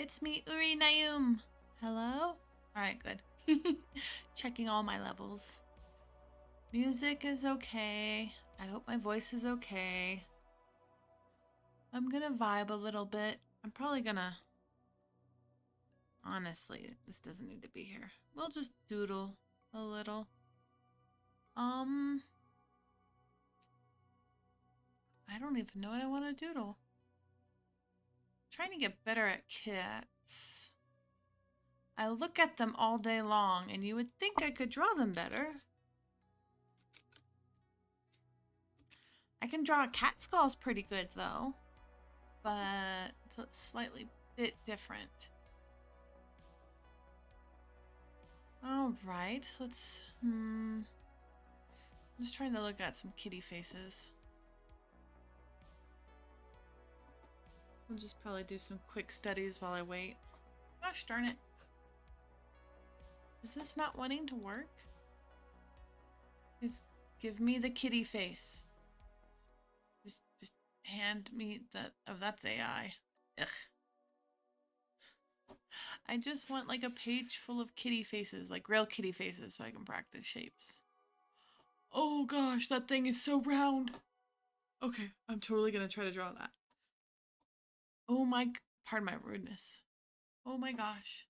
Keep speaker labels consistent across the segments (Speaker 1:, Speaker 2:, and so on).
Speaker 1: It's me, Uri Nayum. Hello? Alright, good. Checking all my levels. Music is okay. I hope my voice is okay. I'm gonna vibe a little bit. I'm probably gonna... Honestly, this doesn't need to be here. We'll just doodle a little. I don't even know what I want to doodle. I'm trying to get better at cats. I look at them all day long, and you would think I could draw them better. I can draw a cat skulls pretty good, though. But it's a slightly bit different. Alright, let's... I'm just trying to look at some kitty faces. We'll just probably do some quick studies while I wait. Gosh darn it. Is this not wanting to work? Give me the kitty face. Just hand me the... Oh, that's AI. Ugh. I just want like a page full of kitty faces, like real kitty faces, so I can practice shapes. Oh gosh, that thing is so round. Okay, I'm totally gonna try to draw that. Oh my... Pardon my rudeness. Oh my gosh.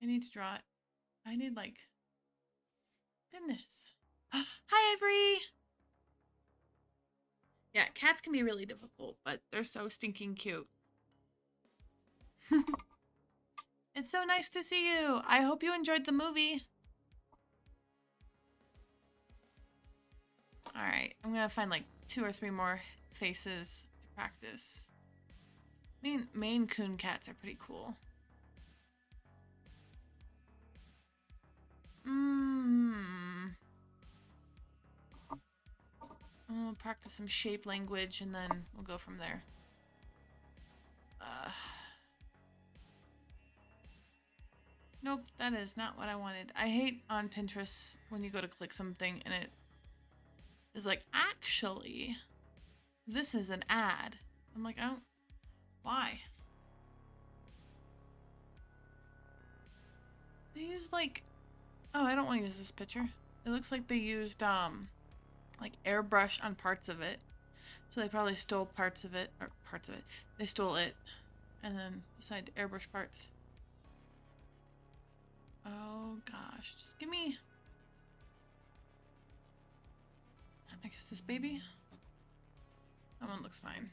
Speaker 1: I need to draw it. I need like... Goodness. Hi, Avery! Yeah, cats can be really difficult, but they're so stinking cute. It's so nice to see you. I hope you enjoyed the movie. Alright, I'm gonna find like 2 or 3 more faces to practice. Maine Coon cats are pretty cool. I'll practice some shape language and then we'll go from there. Nope, that is not what I wanted. I hate on Pinterest when you go to click something and it is like, actually, this is an ad. I'm like, oh, why? They used like, oh, I don't want to use this picture. It looks like they used like airbrush on parts of it. So they probably stole parts of it, or parts of it. They stole it and then decided to airbrush parts. Oh gosh, just give me, I guess this baby. That one looks fine.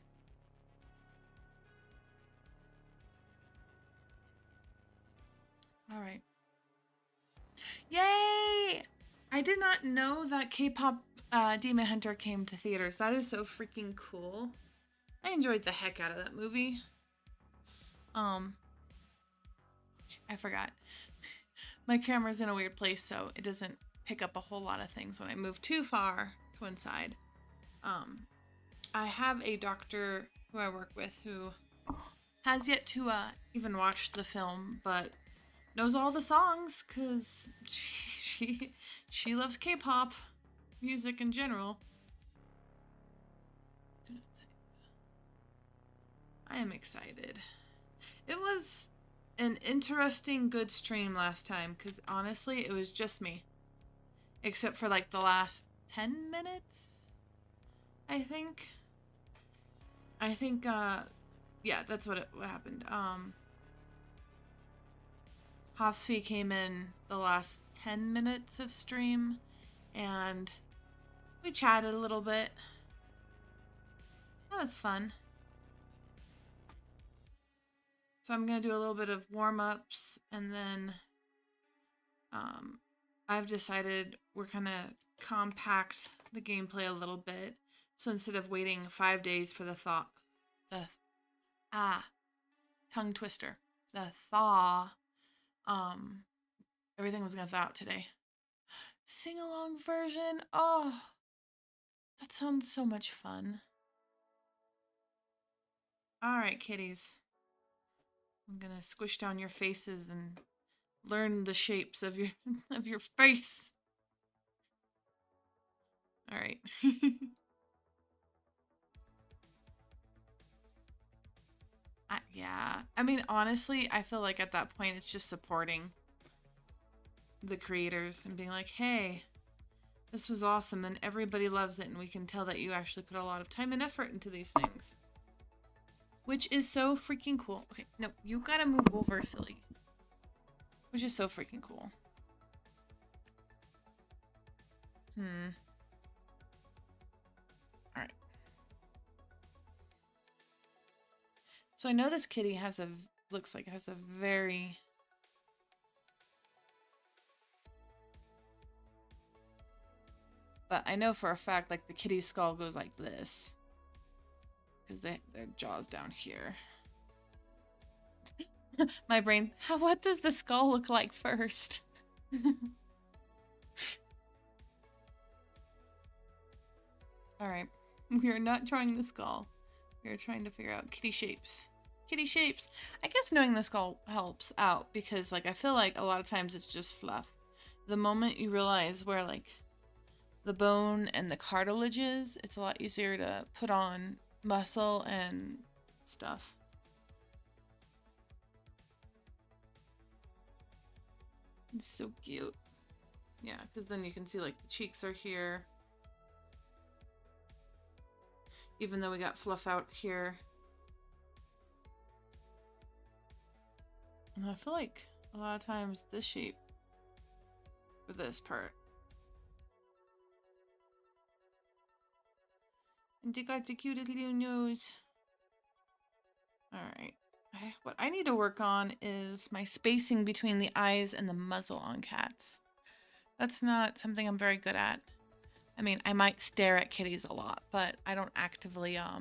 Speaker 1: All right. Yay! I did not know that K-pop Demon Hunter came to theaters. That is so freaking cool. I enjoyed the heck out of that movie. I forgot. My camera's in a weird place, so it doesn't pick up a whole lot of things when I move too far to one side. I have a doctor who I work with who has yet to even watch the film, but knows all the songs because she loves K-pop music in general. Do not save. I am excited. It was an interesting, good stream last time because honestly, it was just me, except for like the last 10 minutes. I think. Yeah, that's what happened. Hosfi came in the last 10 minutes of stream, and we chatted a little bit. That was fun. So I'm going to do a little bit of warm-ups, and then I've decided we're going to compact the gameplay a little bit. So instead of waiting 5 days for the tongue twister, the thaw, everything was going to thaw out today. Sing-along version, oh, that sounds so much fun. All right, kitties. I'm gonna squish down your faces and learn the shapes of your face. All right. Yeah. I mean, honestly, I feel like at that point it's just supporting the creators and being like, hey, this was awesome and everybody loves it and we can tell that you actually put a lot of time and effort into these things. Which is so freaking cool. Okay, no, you gotta move over, silly. Which is so freaking cool. Alright. So I know this kitty has a, looks like it has a very... But I know for a fact, like, the kitty's skull goes like this. Because their jaw's down here. My brain, what does the skull look like first? Alright. We are not drawing the skull. We are trying to figure out kitty shapes. Kitty shapes. I guess knowing the skull helps out because, like, I feel like a lot of times it's just fluff. The moment you realize where, like, the bone and the cartilage is, it's a lot easier to put on muscle and stuff. It's so cute. Yeah, because then you can see, like, the cheeks are here. Even though we got fluff out here. And I feel like a lot of times this shape for this part. And they got the cutest little nose. Alright. What I need to work on is my spacing between the eyes and the muzzle on cats. That's not something I'm very good at. I mean, I might stare at kitties a lot, but I don't actively, I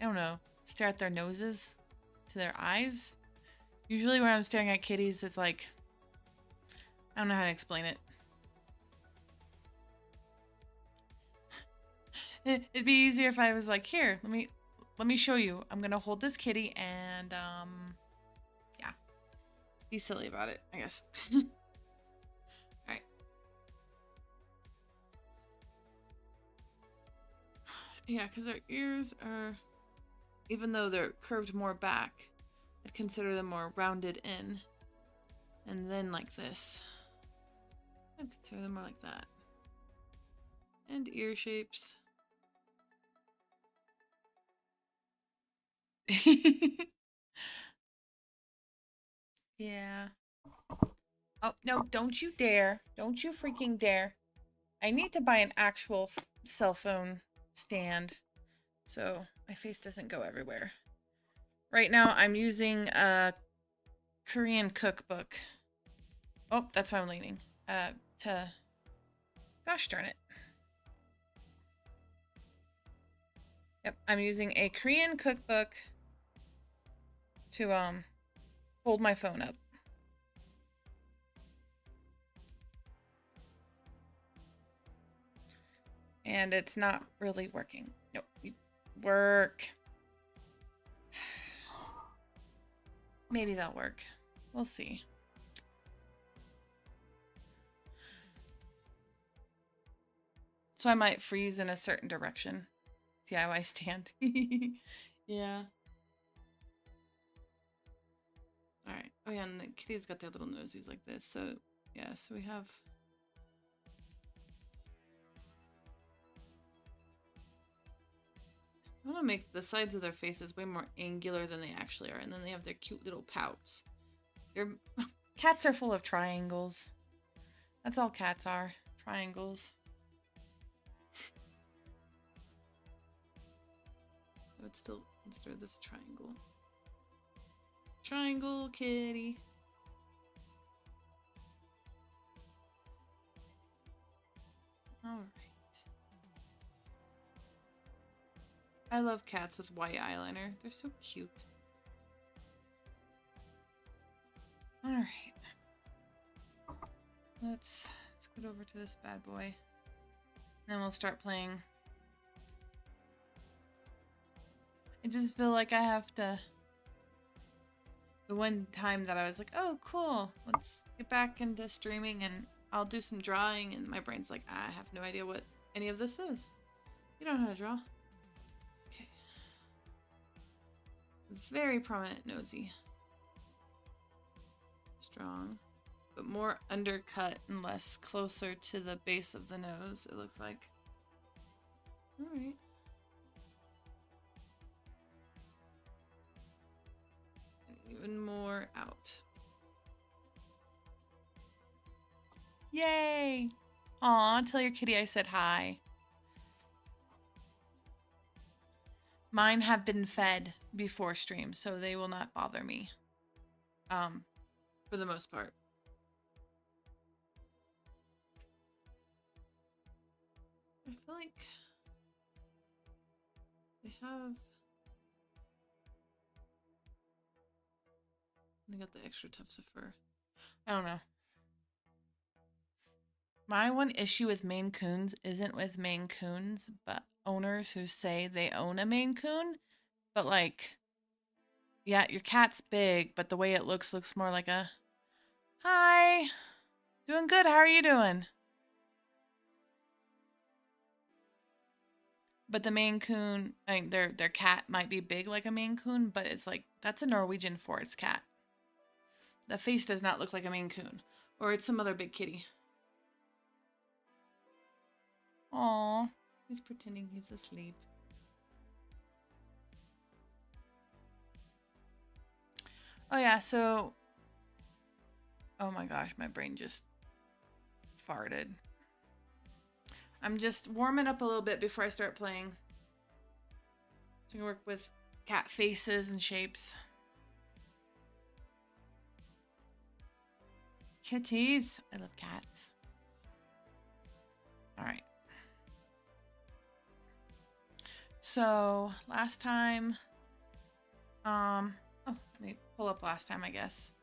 Speaker 1: don't know, stare at their noses to their eyes. Usually when I'm staring at kitties, it's like, I don't know how to explain it. It'd be easier if I was like, here, let me show you. I'm gonna hold this kitty and, yeah. Be silly about it, I guess. Alright. Yeah, because their ears are, even though they're curved more back, I'd consider them more rounded in. And then like this. I'd consider them more like that. And ear shapes. Yeah. Oh, no, don't you dare. Don't you freaking dare. I need to buy an actual cell phone stand so my face doesn't go everywhere. Right now, I'm using a Korean cookbook. Oh, that's why I'm leaning. Gosh darn it. Yep, I'm using a Korean cookbook to, hold my phone up. And it's not really working. Nope. Work. Maybe that'll work. We'll see. So I might freeze in a certain direction. DIY stand. Yeah. Alright. Oh yeah, and the kitty's got their little nosies like this. So, yeah, so we have... I want to make the sides of their faces way more angular than they actually are. And then they have their cute little pouts. Cats are full of triangles. That's all cats are. Triangles. So it's still consider this triangle. Triangle kitty. Alright. I love cats with white eyeliner. They're so cute. Alright. Let's get over to this bad boy. Then we'll start playing. I just feel like I have to... The one time that I was like, oh, cool. Let's get back into streaming and I'll do some drawing. And my brain's like, I have no idea what any of this is. You don't know how to draw. Okay. very prominent nosy. Strong, but more undercut and less closer to the base of the nose, it looks like. All right. Even more out. Yay! Aw, tell your kitty I said hi. Mine have been fed before stream, so they will not bother me. For the most part. I feel like they have... They got the extra tufts of fur. I don't know. My one issue with Maine Coons isn't with Maine Coons, but owners who say they own a Maine Coon. But like, yeah, your cat's big, but the way it looks more like a, hi, doing good, how are you doing? But the Maine Coon, I mean, their cat might be big like a Maine Coon, but it's like, that's a Norwegian forest cat. The face does not look like a Maine Coon. Or it's some other big kitty. Aw, he's pretending he's asleep. Oh yeah, so... Oh my gosh, my brain just farted. I'm just warming up a little bit before I start playing. So I can work with cat faces and shapes. Kitties. I love cats. All right. So last time, oh, let me pull up last time, I guess.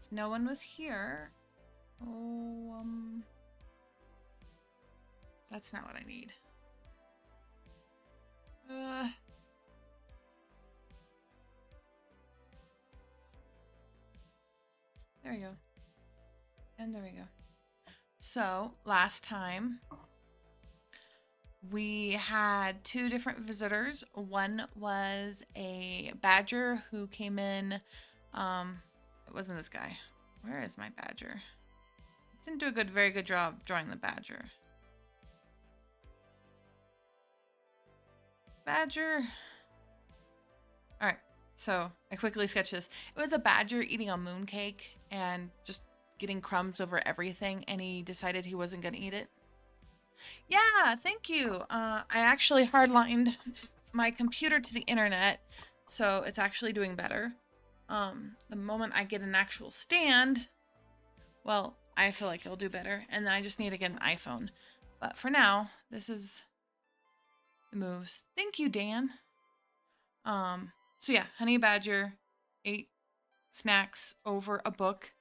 Speaker 1: So no one was here. Oh, that's not what I need. There we go. And there we go. So last time we had two different visitors. One was a badger who came in. It wasn't this guy. Where is my badger? Didn't do a very good job drawing the badger. Badger. All right. So I quickly sketched this. It was a badger eating a mooncake and just getting crumbs over everything, and he decided he wasn't going to eat it. Yeah, thank you. I actually hardlined my computer to the internet, so it's actually doing better. The moment I get an actual stand, well, I feel like it'll do better, and then I just need to get an iPhone. But for now, this is the moves. Thank you, Dan. So yeah, Honey Badger ate snacks over a book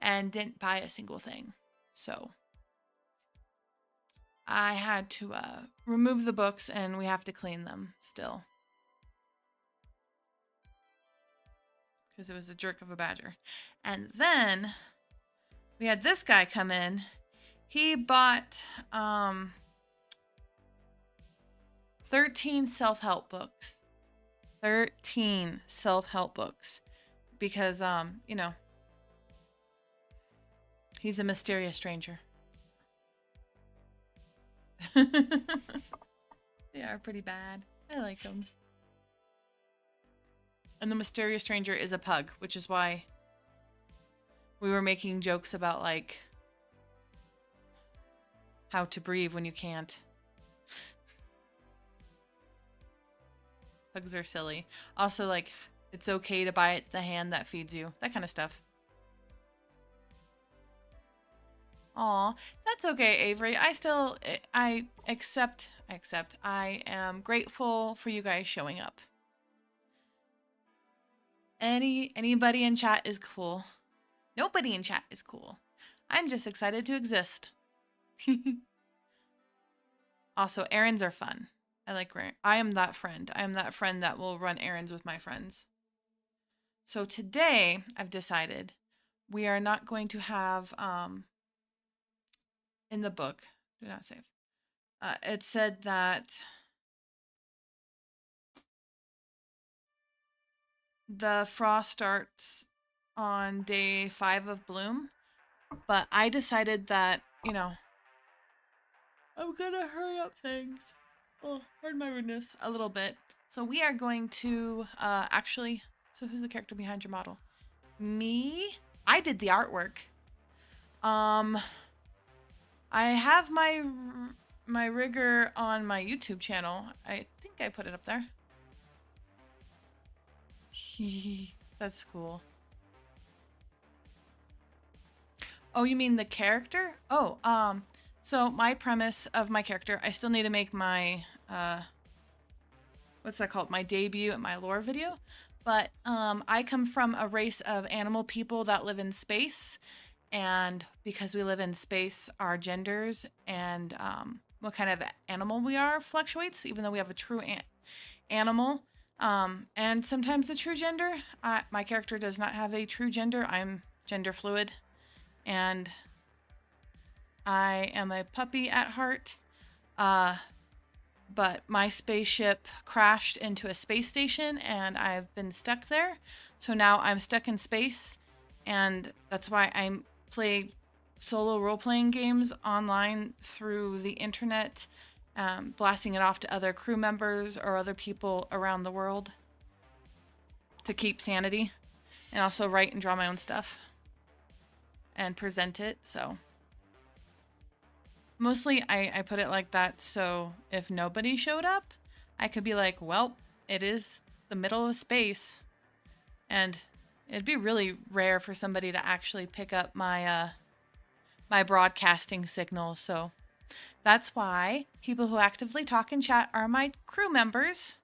Speaker 1: and didn't buy a single thing. So I had to remove the books, and we have to clean them still. Because it was a jerk of a badger. And then we had this guy come in. He bought 13 self-help books. 13 self-help books. Because, you know, he's a mysterious stranger. They are pretty bad. I like them. And the mysterious stranger is a pug, which is why we were making jokes about, like, how to breathe when you can't. Pugs are silly. Also, like, it's okay to bite the hand that feeds you. That kind of stuff. Aw, that's okay, Avery. I accept. I am grateful for you guys showing up. Anybody in chat is cool. Nobody in chat is cool. I'm just excited to exist. Also, errands are fun. I am that friend. I am that friend that will run errands with my friends. So today, I've decided we are not going to have, in the book, do not save. It said that the frost starts on day 5 of bloom, but I decided that, you know, I'm gonna hurry up things. Oh, pardon my rudeness, a little bit. So we are going to, actually, so who's the character behind your model? Me? I did the artwork. I have my rigger on my YouTube channel. I think I put it up there. That's cool. Oh, you mean the character? Oh, so my premise of my character, I still need to make my, what's that called? My debut at my lore video. But I come from a race of animal people that live in space. And because we live in space, our genders and what kind of animal we are fluctuates, even though we have a true animal. And sometimes the true gender. My character does not have a true gender. I'm gender fluid. And I am a puppy at heart. But my spaceship crashed into a space station and I've been stuck there. So now I'm stuck in space. And that's why I play solo role-playing games online through the internet, blasting it off to other crew members or other people around the world to keep sanity, and also write and draw my own stuff and present it. So mostly I put it like that so if nobody showed up, I could be like, well, it is the middle of space, and it'd be really rare for somebody to actually pick up my my broadcasting signal. So that's why people who actively talk and chat are my crew members.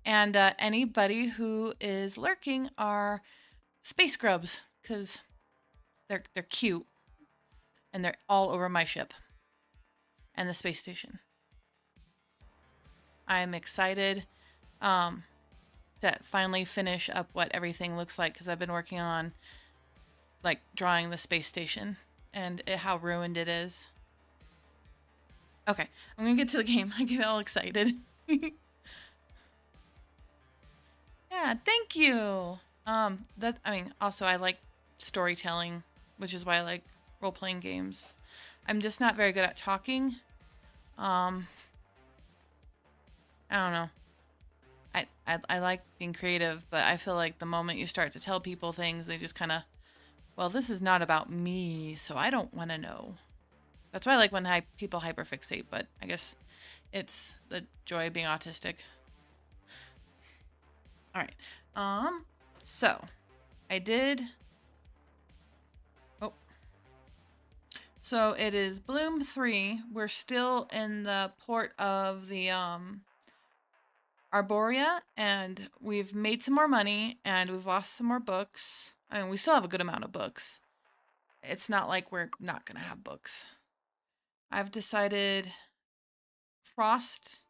Speaker 1: And anybody who is lurking are space grubs, because they're cute. And they're all over my ship and the space station. I'm excited to finally finish up what everything looks like, because I've been working on like drawing the space station and how ruined it is. Okay, I'm gonna get to the game. I get all excited. Yeah, thank you. Also I like storytelling, which is why I like role-playing games. I'm just not very good at talking. I don't know. I like being creative, but I feel like the moment you start to tell people things, they just kind of, well, this is not about me, so I don't want to know. That's why I like when people hyperfixate, but I guess it's the joy of being autistic. All right. So I did. Oh. So it is Bloom 3. We're still in the port of the Arborea, and we've made some more money, and we've lost some more books. I mean, we still have a good amount of books. It's not like we're not gonna have books. I've decided frost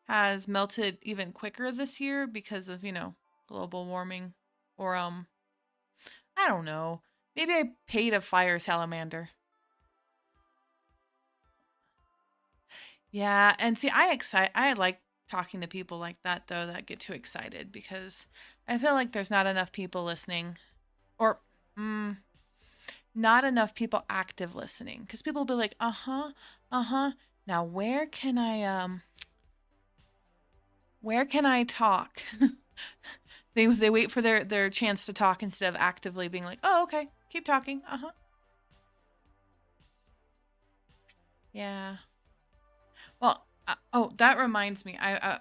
Speaker 1: has melted even quicker this year because of, you know, global warming. Or, I don't know. Maybe I paid a fire salamander. Yeah, and see, I like talking to people like that, though, that get too excited, because I feel like there's not enough people listening. Or, not enough people active listening. Because people will be like, uh-huh, uh-huh. Now, where can I talk? They wait for their chance to talk instead of actively being like, oh, okay, keep talking. Uh-huh. Yeah. Well, oh, that reminds me. I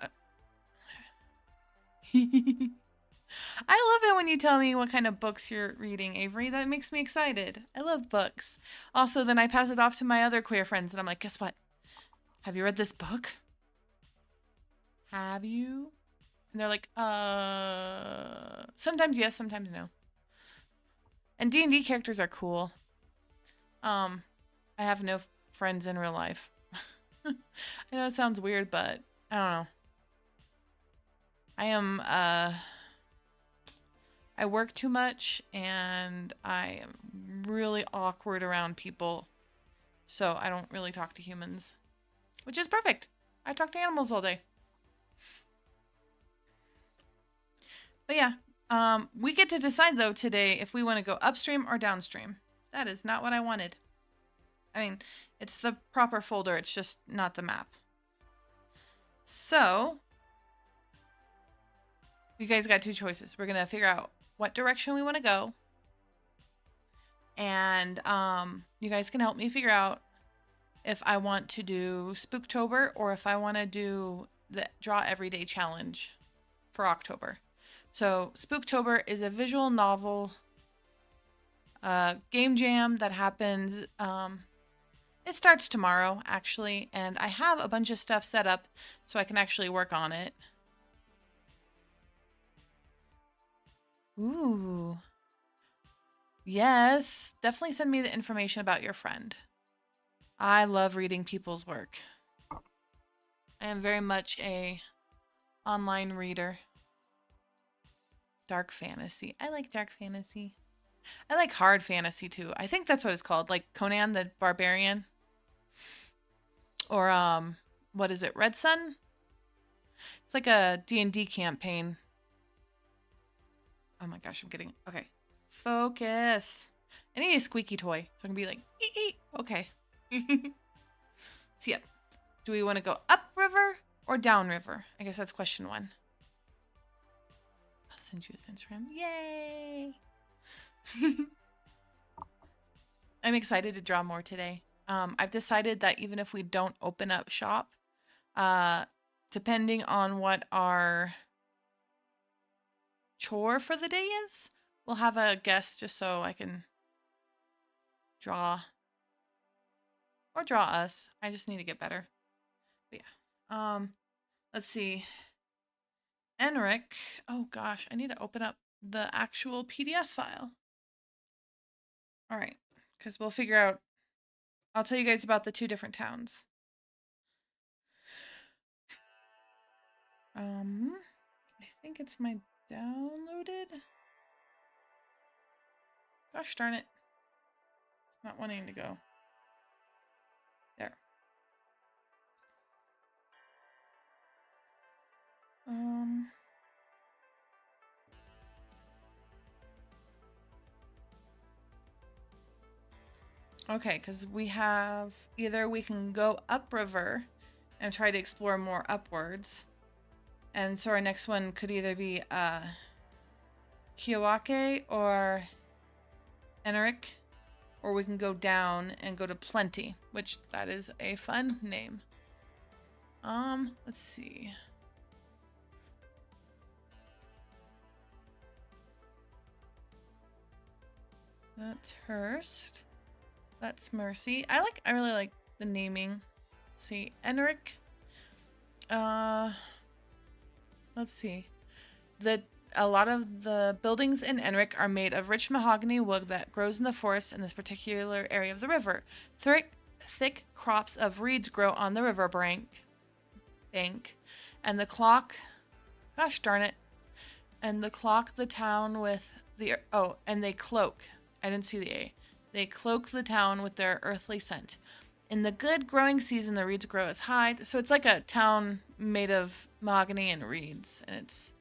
Speaker 1: love it when you tell me what kind of books you're reading, Avery. That makes me excited. I love books. Also, then I pass it off to my other queer friends, and I'm like, guess what? Have you read this book? Have you? And they're like, sometimes yes, sometimes no. And D&D characters are cool. I have no friends in real life. I know it sounds weird, but I don't know. I work too much, and I am really awkward around people. So I don't really talk to humans, which is perfect. I talk to animals all day. But yeah, We get to decide though today if we want to go upstream or downstream. That is not what I wanted. I mean, it's the proper folder, it's just not the map. So, you guys got two choices. We're gonna figure out what direction we want to go. And you guys can help me figure out if I want to do Spooktober or if I want to do the Draw Everyday Challenge for October. So Spooktober is a visual novel game jam that happens. It starts tomorrow, actually, and I have a bunch of stuff set up so I can actually work on it. Ooh. Yes, definitely send me the information about your friend. I love reading people's work. I am very much a online reader. Dark fantasy. I like dark fantasy. I like hard fantasy too. I think that's what it's called, like Conan the Barbarian. Or what is it? Red Sun? It's like a D&D campaign. Oh my gosh, I'm getting okay. Focus. I need a squeaky toy. So I can be like, ee, ee. Okay. So yeah. Do we want to go upriver or downriver? I guess that's question 1. I'll send you a sense ram. Yay! I'm excited to draw more today. I've decided that even if we don't open up shop, depending on what our chore for the day is, we'll have a guest just so I can draw. Or draw us. I just need to get better. But yeah. Let's see. Enric. Oh gosh, I need to open up the actual PDF file. All right, because we'll figure out. I'll tell you guys about the 2 different towns. I think it's my downloaded. Gosh darn it. It's not wanting to go. There. Okay, because we have either we can go upriver and try to explore more upwards. And so our next one could either be Kiowake or Enric, or we can go down and go to Plenty, which that is a fun name. Let's see. That's Hurst. That's Mercy. I really like the naming. Let's see. Enric. Let's see. A lot of the buildings in Enric are made of rich mahogany wood that grows in the forest in this particular area of the river. Thick crops of reeds grow on the river bank. And the clock, gosh darn it. And the clock the town with the, and they cloak. I didn't see the A. They cloak the town with their earthly scent. In the good growing season, the reeds grow as high. So it's like a town made of mahogany and reeds. And it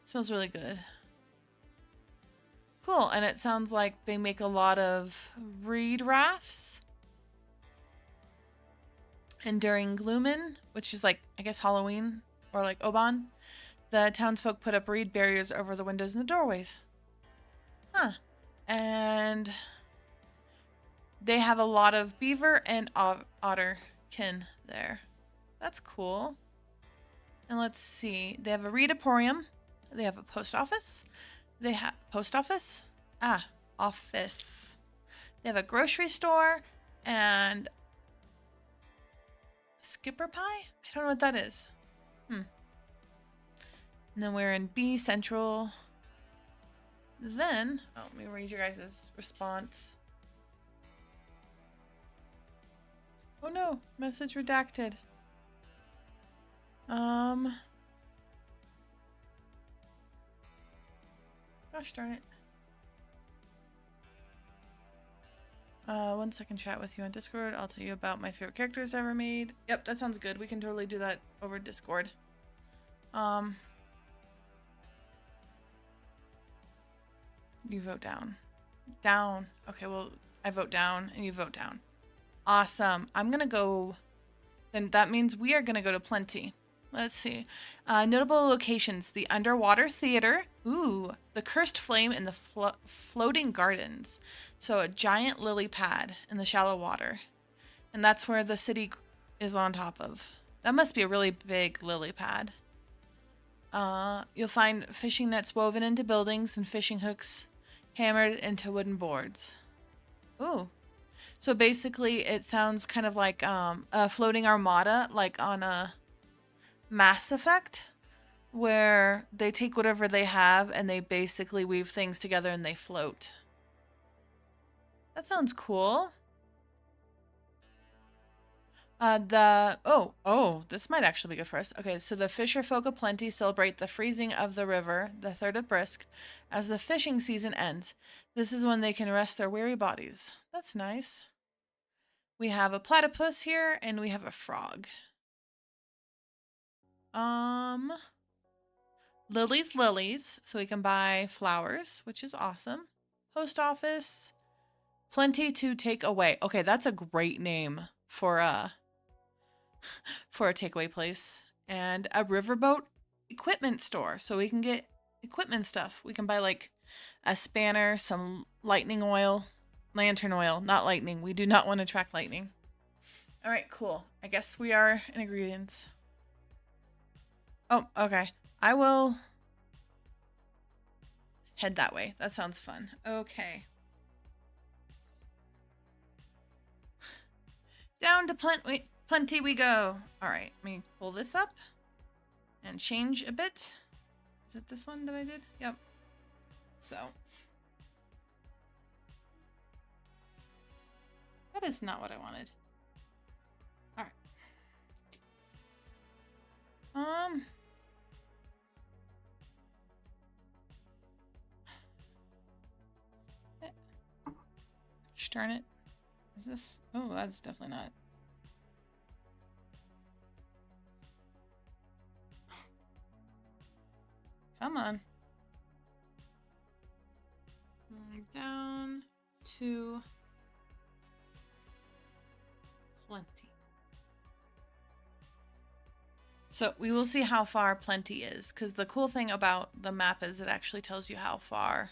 Speaker 1: smells really good. Cool. And it sounds like they make a lot of reed rafts. And during Gloomin, which is like, I guess, Halloween or like Oban, the townsfolk put up reed barriers over the windows and the doorways. Huh. And they have a lot of beaver and otter kin there. That's cool. And let's see. They have a reed emporium. They have a post office. They have post office? Office. They have a grocery store and skipper pie? I don't know what that is. And then we're in B Central. Then, let me read your guys' response. Oh no, message redacted. Gosh darn it. 1 second chat with you on Discord. I'll tell you about my favorite characters ever made. Yep, that sounds good. We can totally do that over Discord. You vote down. Down. Okay, well, I vote down and you vote down. Awesome. I'm going to go. Then that means we are going to go to Plenty. Let's see. Notable locations. The Underwater Theater. Ooh. The Cursed Flame in the Floating Gardens. So a giant lily pad in the shallow water. And that's where the city is on top of. That must be a really big lily pad. You'll find fishing nets woven into buildings and fishing hooks hammered into wooden boards. Ooh. So basically it sounds kind of like a floating armada, like on a Mass Effect, where they take whatever they have and they basically weave things together and they float. That sounds cool. This might actually be good for us. Okay, so the fisher folk of Plenty celebrate the freezing of the river, the 3rd of Brisk, as the fishing season ends. This is when they can rest their weary bodies. That's nice. We have a platypus here, and we have a frog. Lilies, so we can buy flowers, which is awesome. Post office, Plenty to take away. Okay, that's a great name for a takeaway place. And a riverboat equipment store, so we can get equipment stuff. We can buy like a spanner, some lightning oil, lantern oil, not lightning. We do not want to track lightning. All right, cool. I guess we are in agreement. Oh, okay. I will head that way. That sounds fun. Okay. Down to Plenty we go. All right, let me pull this up and change a bit. Is it this one that I did? Yep. So. That is not what I wanted. All right. Gosh darn it. Is this? Oh, that's definitely not. Come on. Down to Plenty. So we will see how far Plenty is, because the cool thing about the map is it actually tells you how far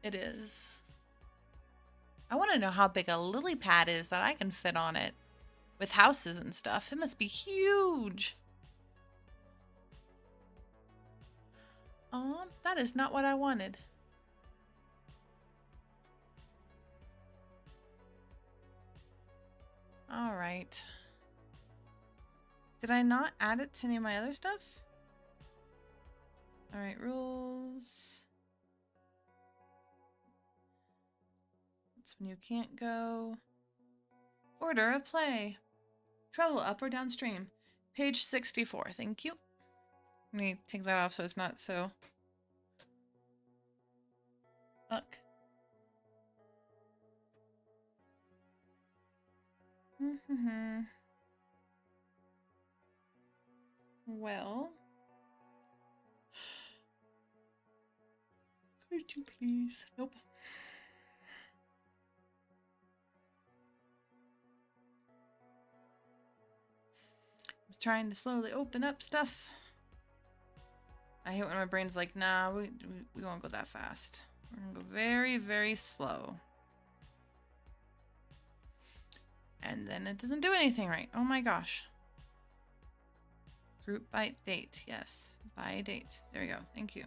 Speaker 1: it is. I want to know how big a lily pad is that I can fit on it with houses and stuff. It must be huge. Oh, that is not what I wanted. All right. Did I not add it to any of my other stuff? All right, rules. That's when you can't go. Order of play. Travel up or downstream. Page 64, thank you. Let me take that off so it's not so... Look. Well... Could you please? Nope. I'm trying to slowly open up stuff. I hate when my brain's like, nah, we won't go that fast. We're gonna go very, very slow. And then it doesn't do anything right. Oh my gosh. Group by date. Yes. By date. There we go. Thank you.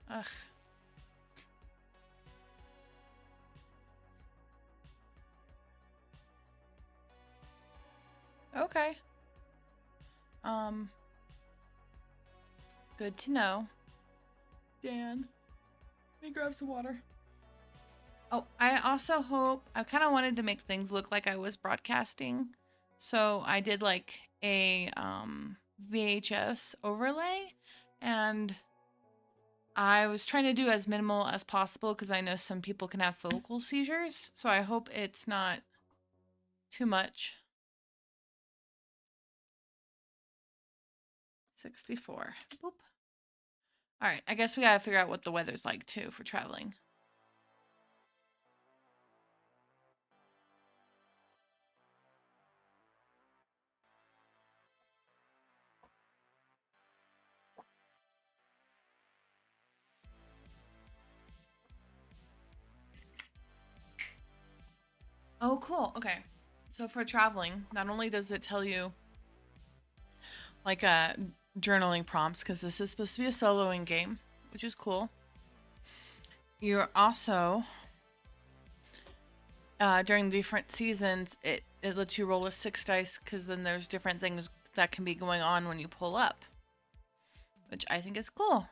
Speaker 1: Ugh. Okay. Good to know. Dan, let me grab some water. Oh, I also hope, I kind of wanted to make things look like I was broadcasting. So I did like a VHS overlay, and I was trying to do as minimal as possible because I know some people can have focal seizures. So I hope it's not too much. 64. Boop. All right, I guess we gotta figure out what the weather's like too for traveling. Oh, cool. Okay. So for traveling, not only does it tell you like journaling prompts, because this is supposed to be a soloing game, which is cool. You're also during different seasons, it lets you roll a 6 dice because then there's different things that can be going on when you pull up, which I think is cool.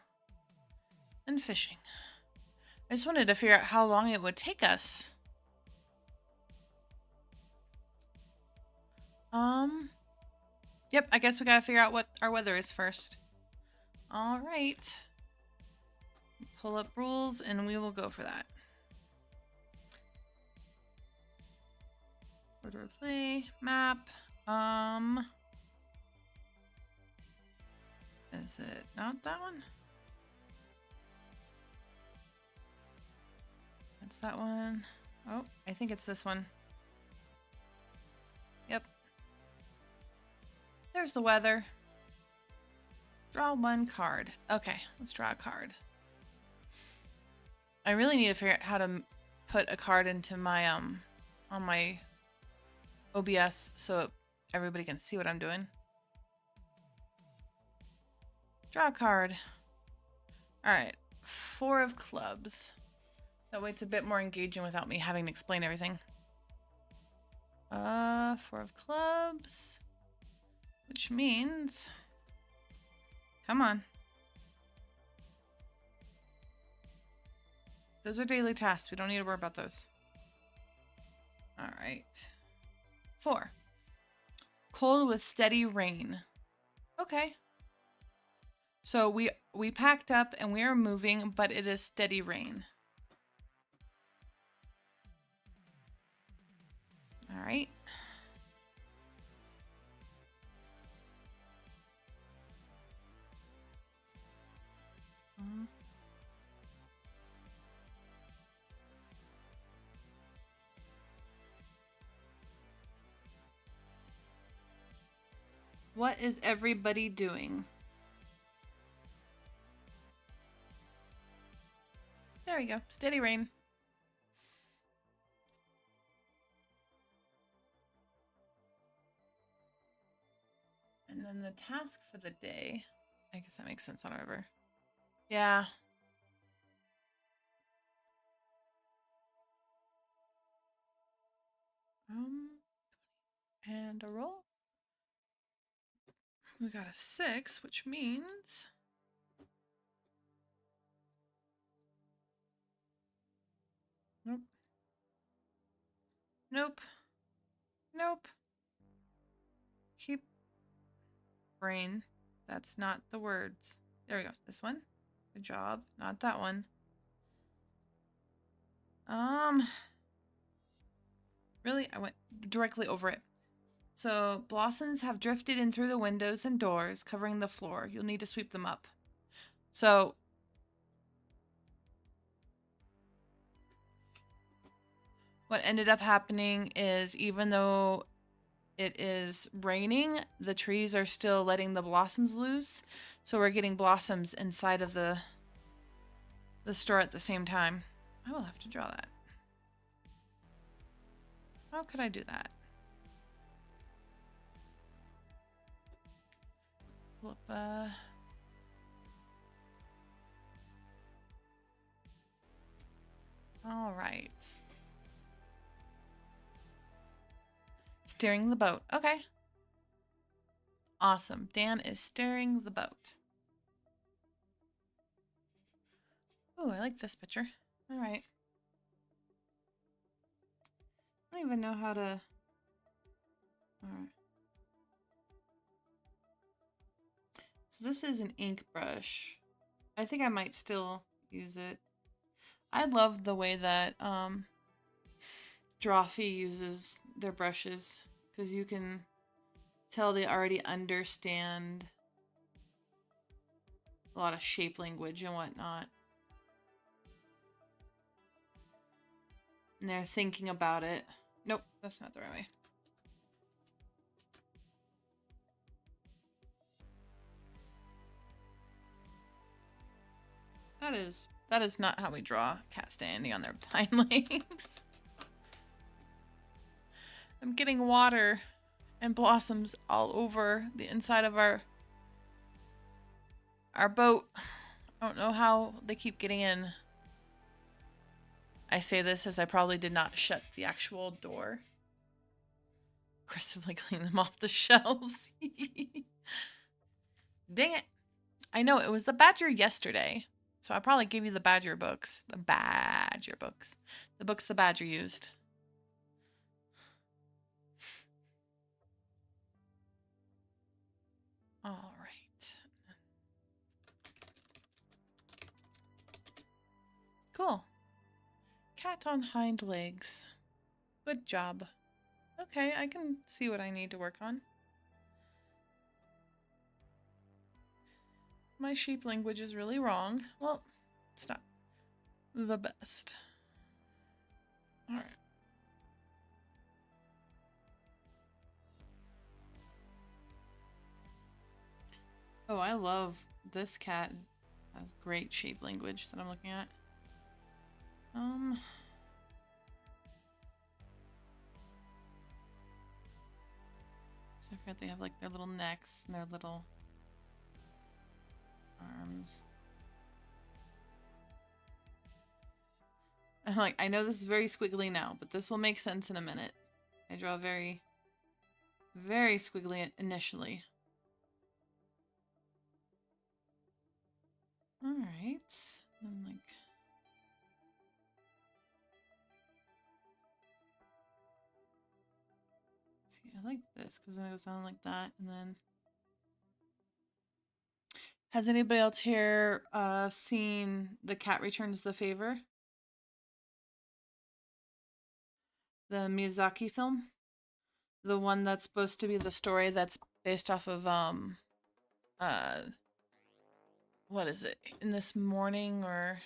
Speaker 1: And fishing. I just wanted to figure out how long it would take us. Yep, I guess we gotta figure out what our weather is first. All right. Pull up rules and we will go for that. Order of play, map. Is it not that one? That's that one. Oh, I think it's this one. Yep. There's the weather. Draw one card. Okay, let's draw a card. I really need to figure out how to put a card into my on my OBS so everybody can see what I'm doing. Draw a card. All right, 4 of clubs. That way it's a bit more engaging without me having to explain everything. 4 of clubs, which means, come on. Those are daily tasks. We don't need to worry about those. All right. 4. Cold with steady rain. Okay. So we packed up and we are moving, but it is steady rain. All right. What is everybody doing? There we go. Steady rain. And then the task for the day. I guess that makes sense on a river. Yeah. And a roll. We got a 6, which means nope. Nope. Nope. Keep brain. That's not the words. There we go. This one. Good job. Not that one. Really? I went directly over it. So, blossoms have drifted in through the windows and doors, covering the floor. You'll need to sweep them up. So, what ended up happening is even though it is raining, the trees are still letting the blossoms loose. So we're getting blossoms inside of the store at the same time. I will have to draw that. How could I do that? Pull up, all right. Steering the boat. Okay. Awesome. Dan is steering the boat. Ooh, I like this picture. All right. I don't even know how to... All right. So this is an ink brush. I think I might still use it. I love the way that Drawfee uses their brushes because you can tell they already understand a lot of shape language and whatnot. And they're thinking about it. Nope, that's not the right way. That is not how we draw cat standing on their hind legs. I'm getting water and blossoms all over the inside of our boat. I don't know how they keep getting in. I say this as I probably did not shut the actual door. Aggressively clean them off the shelves. Dang it. I know, it was the badger yesterday. So I probably gave you the badger books. The badger books. The books the badger used. All right. Cool. Cat on hind legs. Good job. Okay, I can see what I need to work on. My sheep language is really wrong. Well, it's not the best. All right. Oh, I love this cat. Has great shape language that I'm looking at. So I forgot they have like their little necks and their little arms. I'm like, I know this is very squiggly now, but this will make sense in a minute. I draw very, very squiggly initially. All right. I'm like, see, I like this because then it goes on like that, and then. Has anybody else here seen The Cat Returns the Favor? The Miyazaki film? The one that's supposed to be the story that's based off of what is it? In This Morning or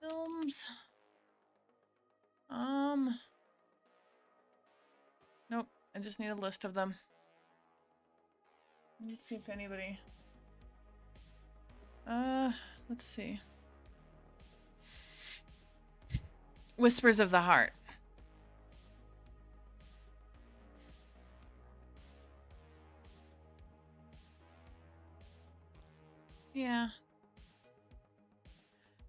Speaker 1: films? Nope, I just need a list of them. Let's see if anybody let's see. Whispers of the Heart. Yeah.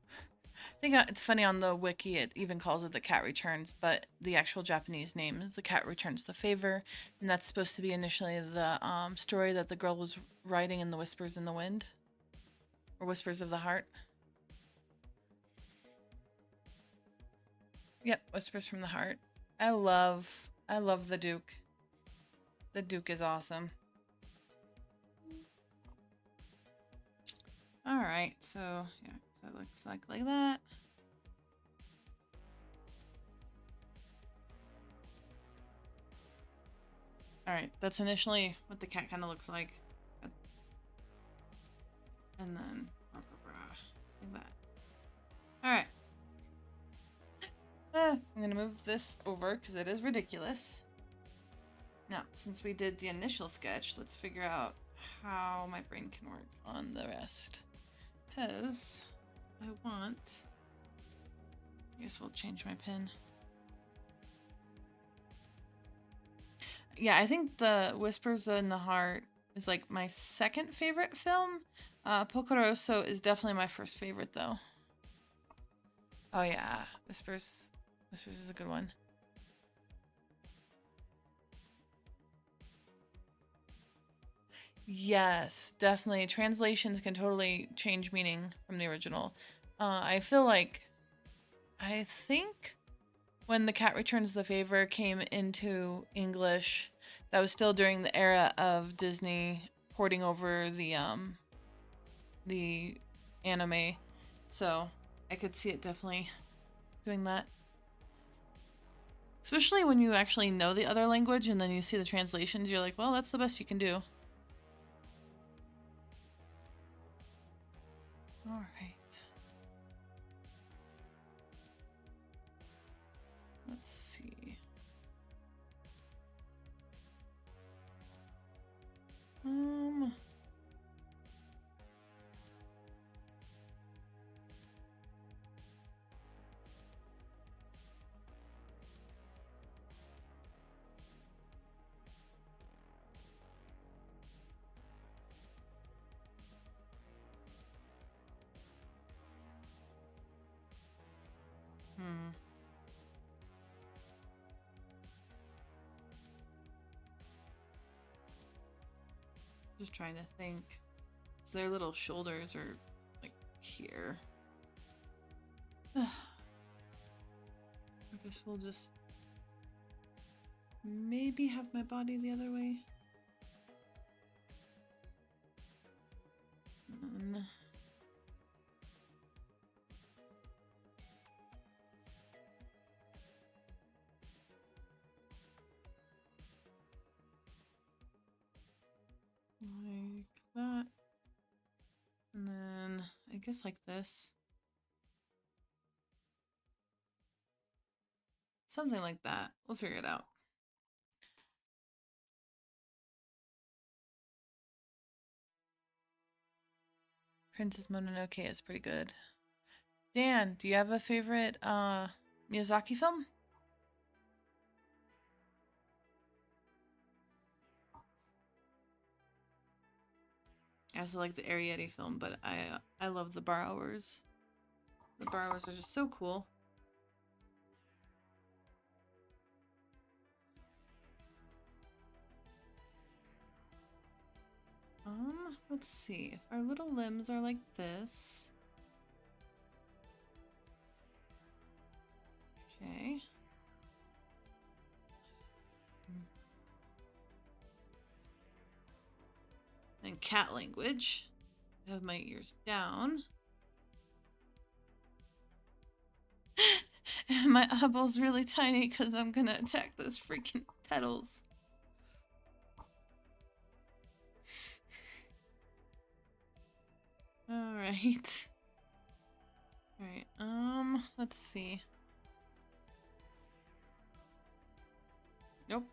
Speaker 1: I think it's funny on the wiki it even calls it The Cat Returns, but the actual Japanese name is The Cat Returns the Favor, and that's supposed to be initially the story that the girl was writing in the Whispers in the Wind, or Whispers of the Heart. Yep, Whispers from the Heart. I love the Duke. The Duke is awesome. All right, so yeah, so it looks like that. All right, that's initially what the cat kind of looks like. And then like that. All right. I'm gonna move this over because it is ridiculous. Now, since we did the initial sketch, let's figure out how my brain can work on the rest. Because I guess we'll change my pen. Yeah, I think the Whispers in the Heart is like my second favorite film. Pocoroso is definitely my first favorite though. Oh yeah, Whispers is a good one. Yes, definitely. Translations can totally change meaning from the original. I feel like, I think when The Cat Returns the Favor came into English, that was still during the era of Disney porting over the anime. So I could see it definitely doing that. Especially when you actually know the other language and then you see the translations, you're like, well, that's the best you can do. All right. Let's see. Just trying to think. So their little shoulders are like here. I guess we'll just maybe have my body the other way. Like that. And then I guess like this. Something like that. We'll figure it out. Princess Mononoke is pretty good. Dan, do you have a favorite Miyazaki film? I also like the Arrietty film, but I love the Borrowers. The Borrowers are just so cool. Let's see. If our little limbs are like this. Okay. And cat language. I have my ears down. My eyeball's really tiny because I'm gonna attack those freaking petals. Alright. Alright, let's see. Nope.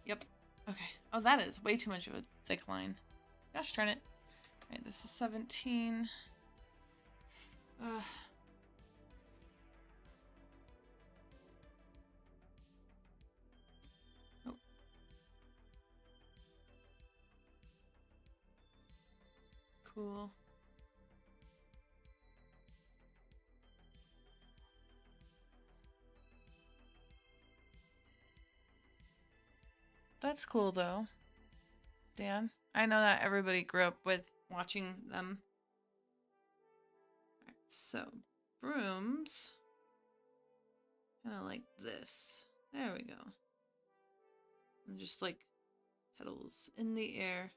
Speaker 1: Yep. Okay. Oh, that is way too much of a thick line. Gosh darn it. Alright, this is 17. Oh. Cool. That's cool though. Dan, I know that everybody grew up with watching them. Right, so, brooms. Kind of like this. There we go. And just like petals in the air.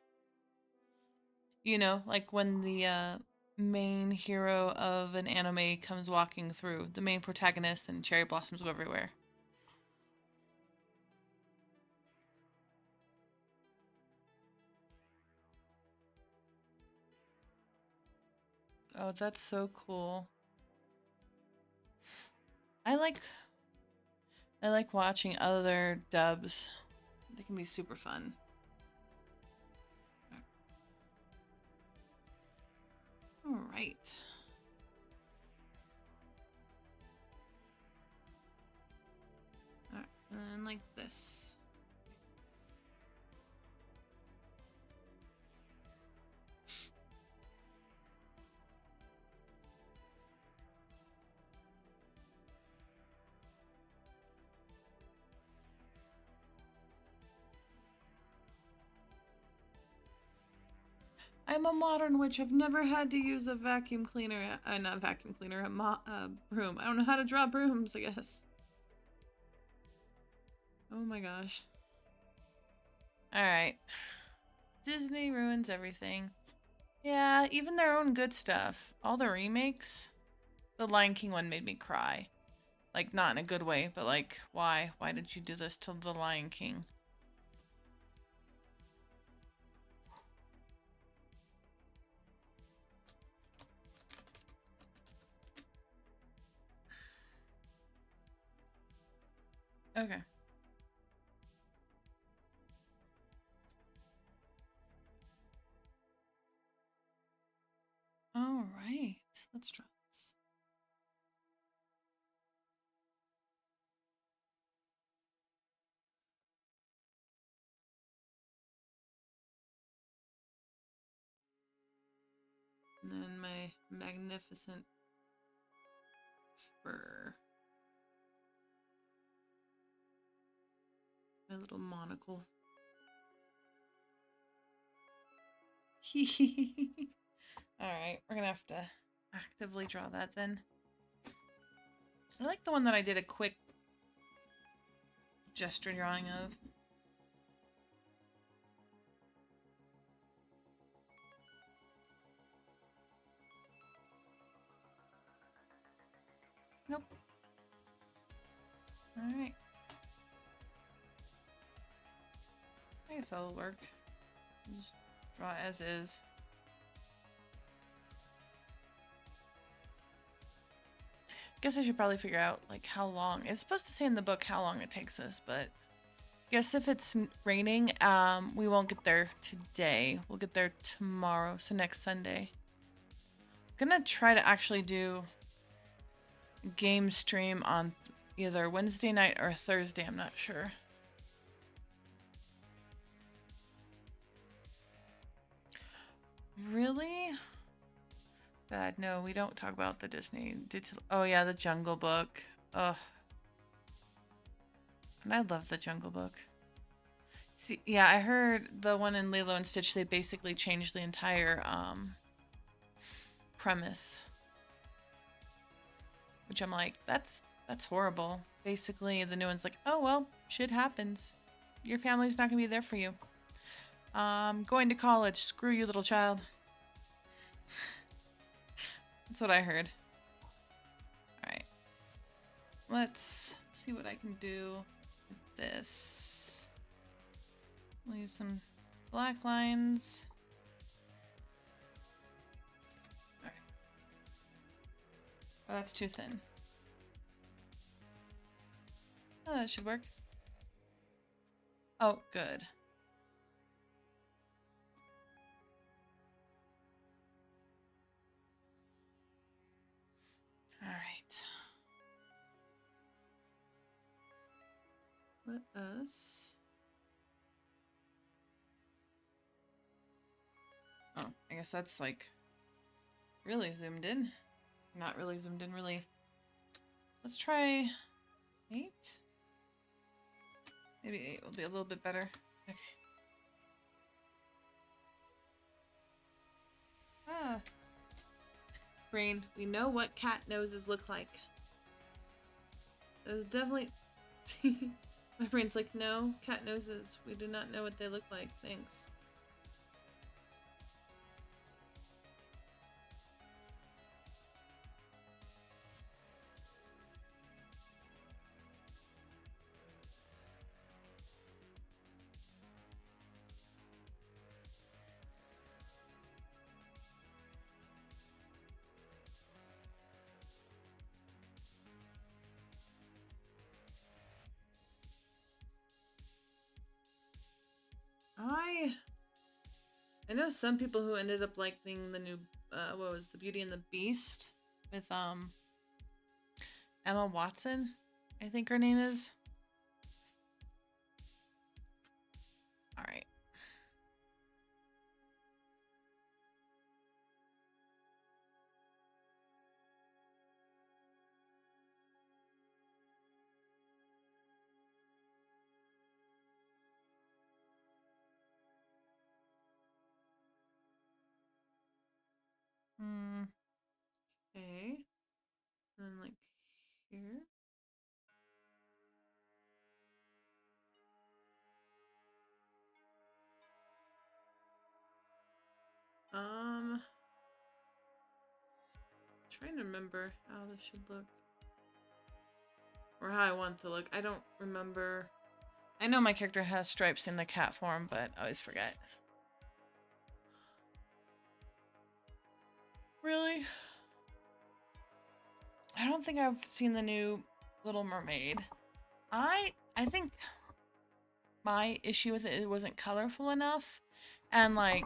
Speaker 1: You know, like when the main hero of an anime comes walking through, the main protagonist, and cherry blossoms go everywhere. Oh, that's so cool. I like watching other dubs. They can be super fun. All right. All right, and like this. I'm a modern witch. I've never had to use a vacuum cleaner. Not vacuum cleaner, a broom. I don't know how to draw brooms, I guess. Oh my gosh. Alright. Disney ruins everything. Yeah, even their own good stuff. All the remakes. The Lion King one made me cry. Like, not in a good way, but like, why? Why did you do this to the Lion King? Okay. All right. Let's try this. And then my magnificent fur. My little monocle. Alright, we're gonna have to actively draw that then. I like the one that I did a quick gesture drawing of. Nope. Alright. I guess that'll work. Just draw it as is. Guess I should probably figure out like how long. It's supposed to say in the book how long it takes us, but guess if it's raining, we won't get there today. We'll get there tomorrow, so next Sunday. I'm gonna try to actually do a game stream on either Wednesday night or Thursday, I'm not sure. Really? Bad. No, we don't talk about the Disney. Oh yeah, the Jungle Book. Ugh. And I love the Jungle Book. See, yeah, I heard the one in Lilo and Stitch, they basically changed the entire premise. Which I'm like, that's horrible. Basically, the new one's like, oh well, shit happens. Your family's not gonna be there for you. Going to college. Screw you, little child. That's what I heard. Alright. Let's see what I can do with this. We'll use some black lines. Alright. Oh, that's too thin. Oh, that should work. Oh, good. Alright. Let us... Oh, I guess that's like really zoomed in. Not really zoomed in, really. Let's try 8. Maybe 8 will be a little bit better. Okay. Ah. Brain, we know what cat noses look like. There's definitely... My brain's like, no, cat noses. We do not know what they look like. Thanks. I know some people who ended up liking the new, what was the Beauty and the Beast with, Emma Watson, I think her name is. All right. Okay. And like here. Trying to remember how this should look. Or how I want it to look. I don't remember. I know my character has stripes in the cat form, but I always forget. Really? I don't think I've seen the new Little Mermaid. I think my issue with it wasn't colorful enough. And like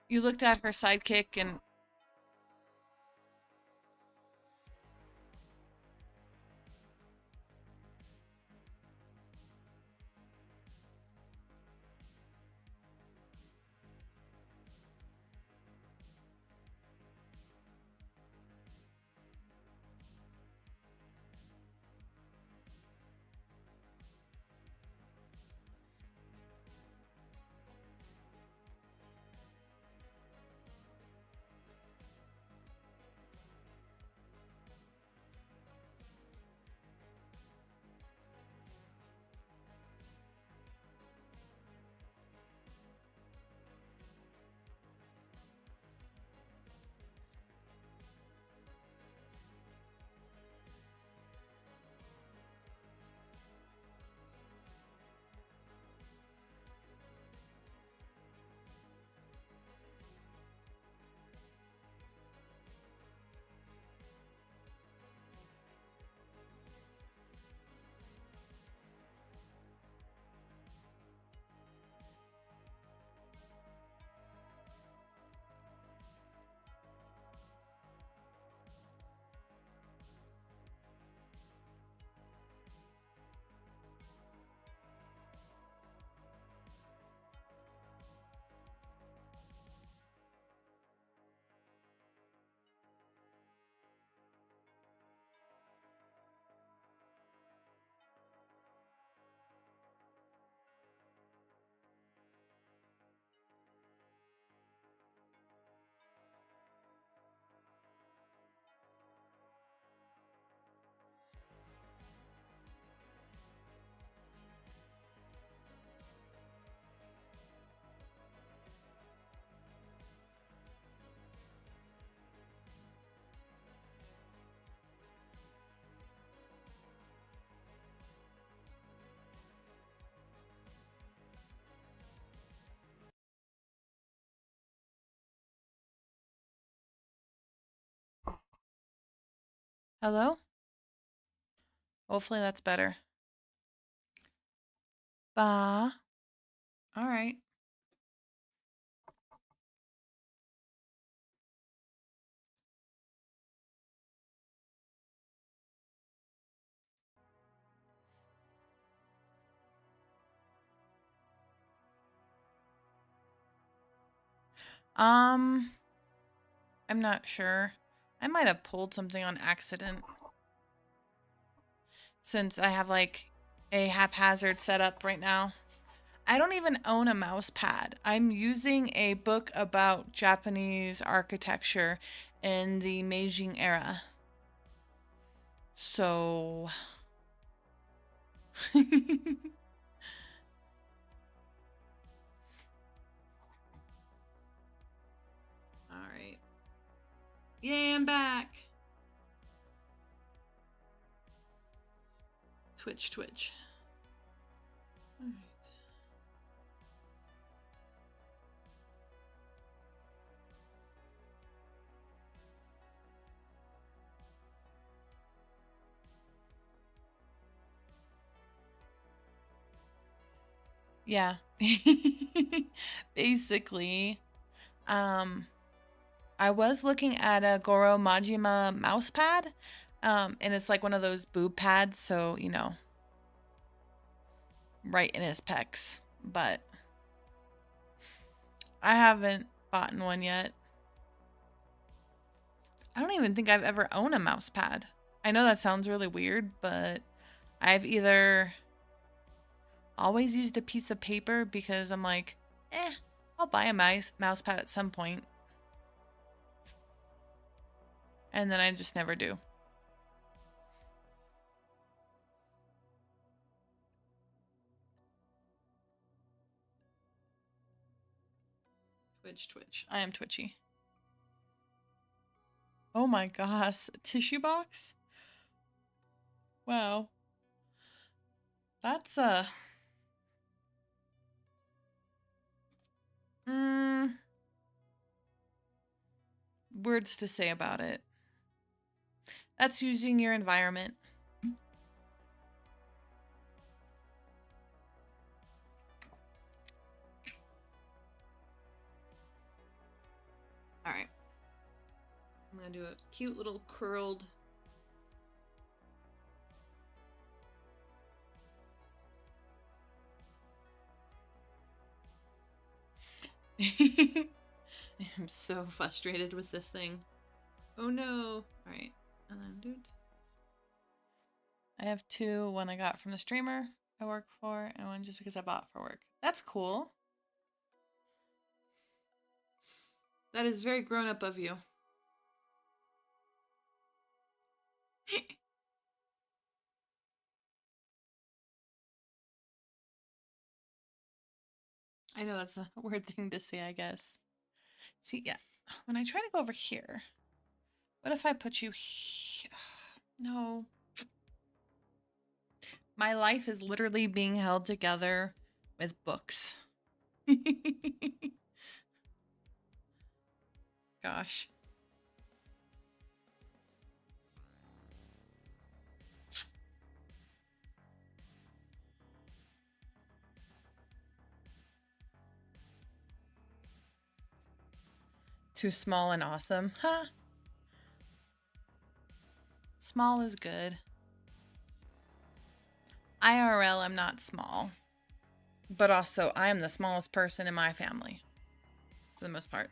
Speaker 1: you looked at her sidekick and hello? Hopefully that's better. Ba. All right. Um, I'm not sure. I might have pulled something on accident since I have like a haphazard setup right now. I don't even own a mouse pad. I'm using a book about Japanese architecture in the Meiji era. So all right. Yay, I'm back. Twitch, Twitch. All right. Yeah. Basically, I was looking at a Goro Majima mouse pad, and it's like one of those boob pads, so, you know, right in his pecs. But I haven't bought one yet. I don't even think I've ever owned a mouse pad. I know that sounds really weird, but I've either always used a piece of paper because I'm like, I'll buy a mouse pad at some point. And then I just never do. Twitch, Twitch. I am twitchy. Oh my gosh, a tissue box? Wow. That's words to say about it. That's using your environment. All right. I'm gonna do a cute little curled. I'm so frustrated with this thing. Oh no. All right. And then doot. I have two, one I got from the streamer I work for, and one just because I bought for work. That's cool. That is very grown up of you. I know that's a weird thing to say, I guess. See, yeah, when I try to go over here, what if I put you here? No. My life is literally being held together with books. Gosh. Too small and awesome. Huh? Small is good. IRL, I'm not small. But also, I am the smallest person in my family. For the most part.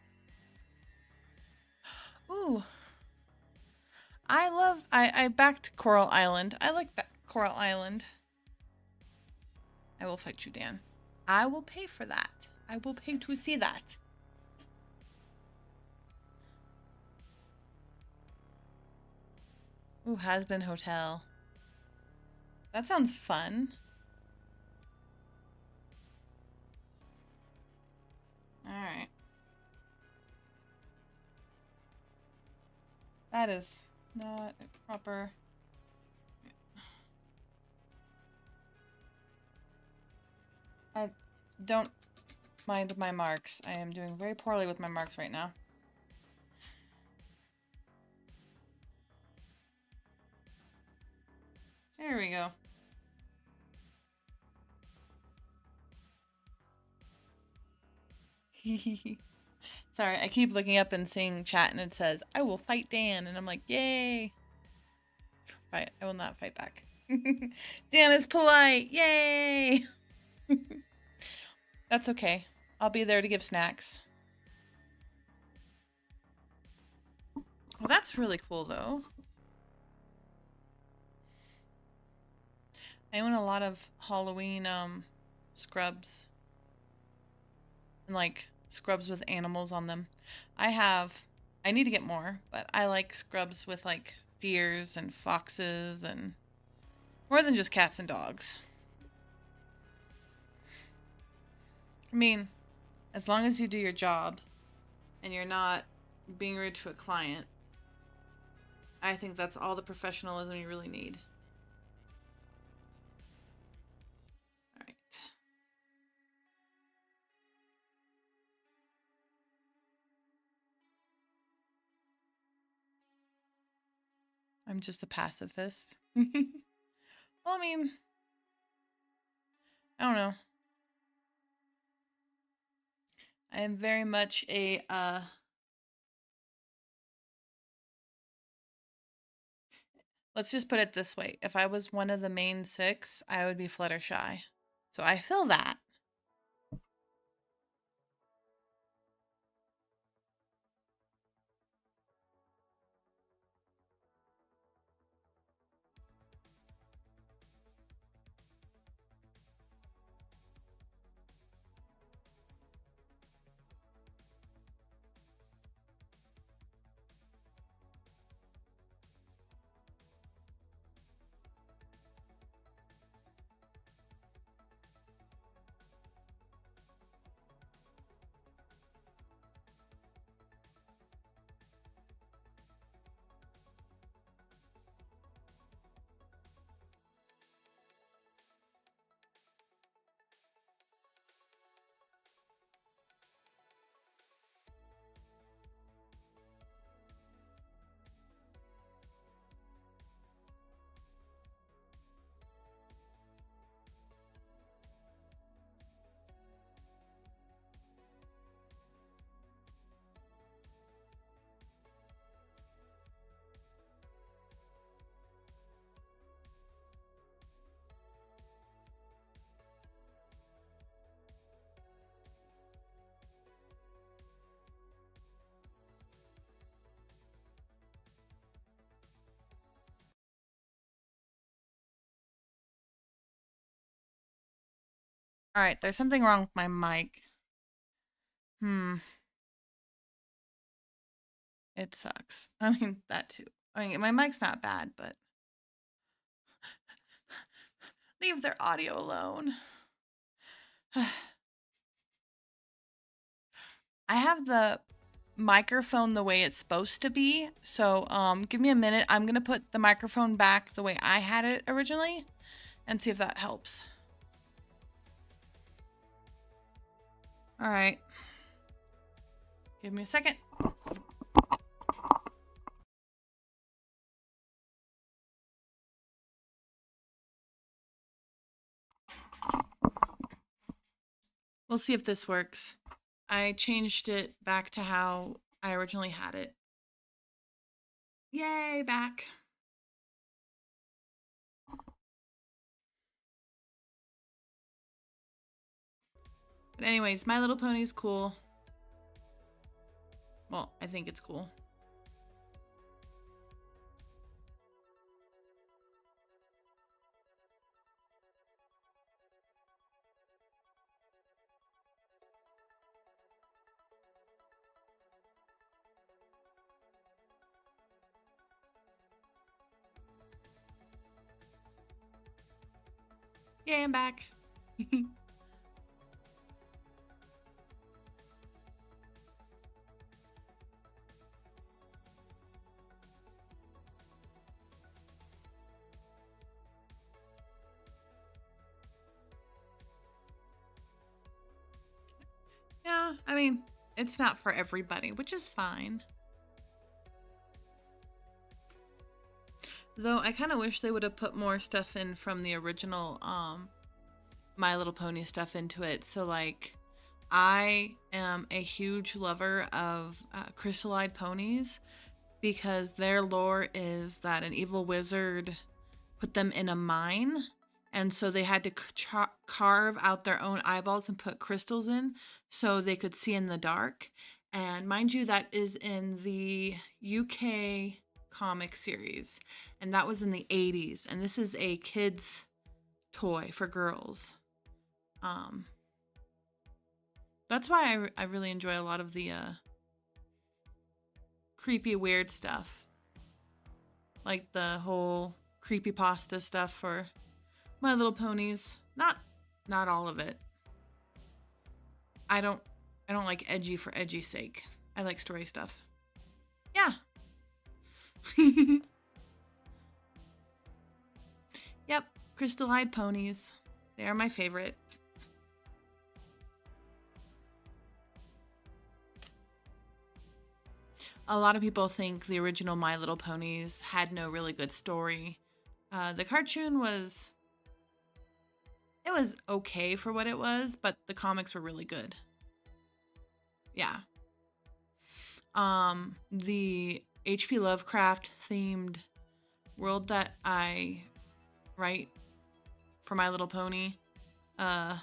Speaker 1: Ooh. I backed Coral Island. I like Coral Island. I will fight you, Dan. I will pay for that. I will pay to see that. Ooh, Has-Been Hotel. That sounds fun. Alright. That is not a proper... I don't mind my marks. I am doing very poorly with my marks right now. There we go. Sorry, I keep looking up and seeing chat and it says, I will fight Dan. And I'm like, yay. Right, I will not fight back. Dan is polite. Yay. That's okay. I'll be there to give snacks. Well, that's really cool, though. I own a lot of Halloween scrubs. And, like, scrubs with animals on them. I need to get more, but I like scrubs with, like, deers and foxes and more than just cats and dogs. I mean, as long as you do your job and you're not being rude to a client, I think that's all the professionalism you really need. All right. I'm just a pacifist. Well, I mean, I don't know. I am very much a, let's just put it this way. If I was one of the main 6, I would be Fluttershy. So I feel that. All right, there's something wrong with my mic. It sucks. I mean, that too. I mean, my mic's not bad, but leave their audio alone. I have the microphone the way it's supposed to be. So, give me a minute. I'm going to put the microphone back the way I had it originally and see if that helps. All right. Give me a second. We'll see if this works. I changed it back to how I originally had it. Yay, back. But anyways, My Little Pony's cool. Well, I think it's cool. Yay, I'm back. Yeah, I mean, it's not for everybody, which is fine. Though I kind of wish they would have put more stuff in from the original My Little Pony stuff into it. So like, I am a huge lover of crystal-eyed ponies because their lore is that an evil wizard put them in a mine, and so they had to carve out their own eyeballs and put crystals in so they could see in the dark. And mind you, that is in the UK comic series, and that was in the 80s, and this is a kid's toy for girls. That's why I really enjoy a lot of the creepy weird stuff, like the whole creepypasta stuff for My Little Ponies. Not all of it. I don't like edgy for edgy's sake. I like story stuff. Yeah. Yep, crystal-eyed ponies. They are my favorite. A lot of people think the original My Little Ponies had no really good story. The cartoon was okay for what it was, but the comics were really good. Yeah. The H.P. Lovecraft themed world that I write for My Little Pony, yeah,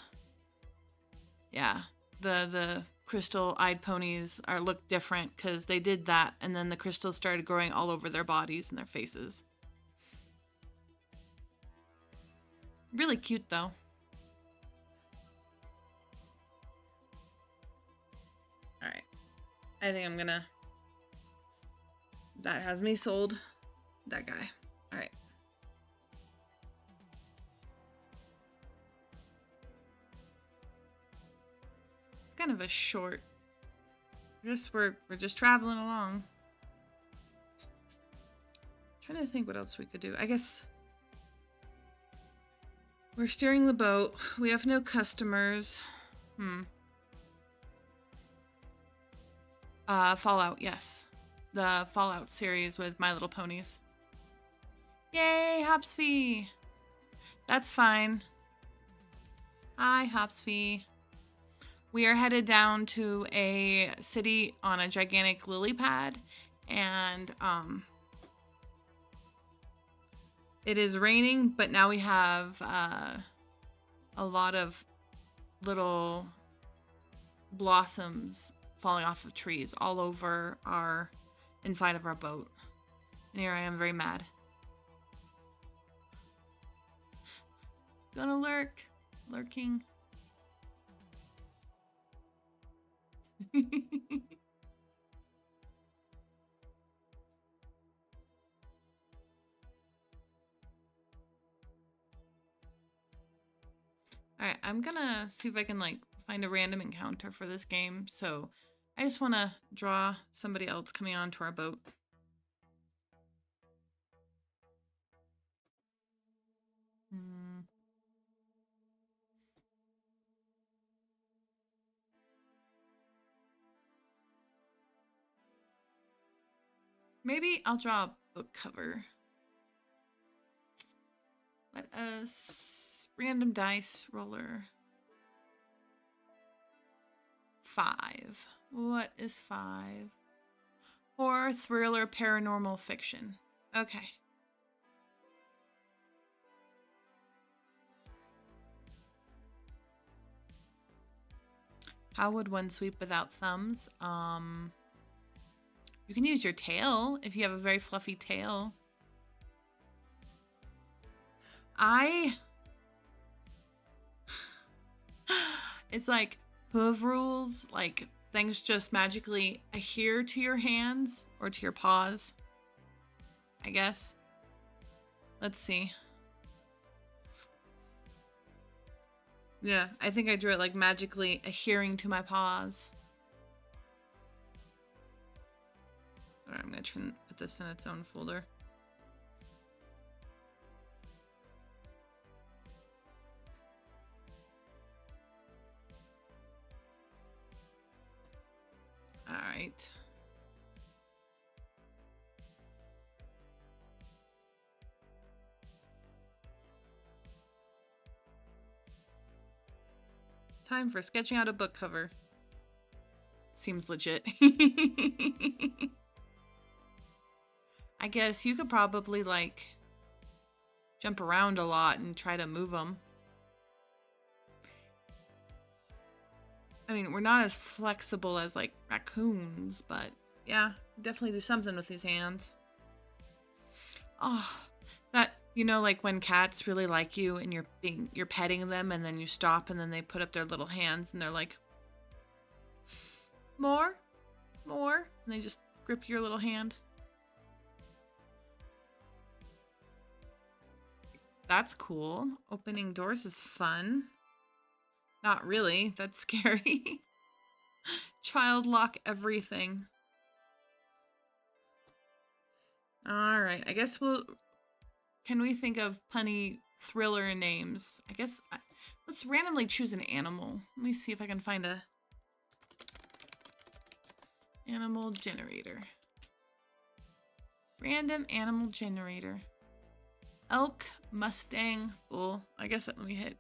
Speaker 1: the crystal-eyed ponies look different because they did that, and then the crystals started growing all over their bodies and their faces. Really cute, though. All right, I think I'm gonna. That has me sold. That guy. All right. It's kind of a short. I guess we're just traveling along. Trying to think what else we could do. I guess we're steering the boat. We have no customers. Fallout, yes. The Fallout series with My Little Ponies. Yay, Hopsfee! That's fine. Hi, Hopsfee. We are headed down to a city on a gigantic lily pad, and it is raining, but now we have a lot of little blossoms falling off of trees all over our inside of our boat. And here I am, very mad. Gonna lurking. Alright, I'm gonna see if I can like find a random encounter for this game. So I just want to draw somebody else coming onto our boat. Maybe I'll draw a book cover. Let us random dice roller. 5. What is 5? Horror, thriller, paranormal fiction. Okay. How would one sweep without thumbs? You can use your tail if you have a very fluffy tail. It's like hoof rules, like things just magically adhere to your hands or to your paws, I guess. Let's see. Yeah, I think I drew it like magically adhering to my paws. All right, I'm gonna try and put this in its own folder. All right. Time for sketching out a book cover. Seems legit. I guess you could probably like jump around a lot and try to move them. I mean, we're not as flexible as like raccoons, but yeah, definitely do something with these hands. Oh, that, you know, like when cats really like you and you're petting them and then you stop and then they put up their little hands and they're like, more, and they just grip your little hand. That's cool. Opening doors is fun. Not really. That's scary. Child lock everything. All right. I guess can we think of punny thriller names? I guess let's randomly choose an animal. Let me see if I can find a animal generator. Random animal generator. Elk, Mustang, bull. I guess let me hit.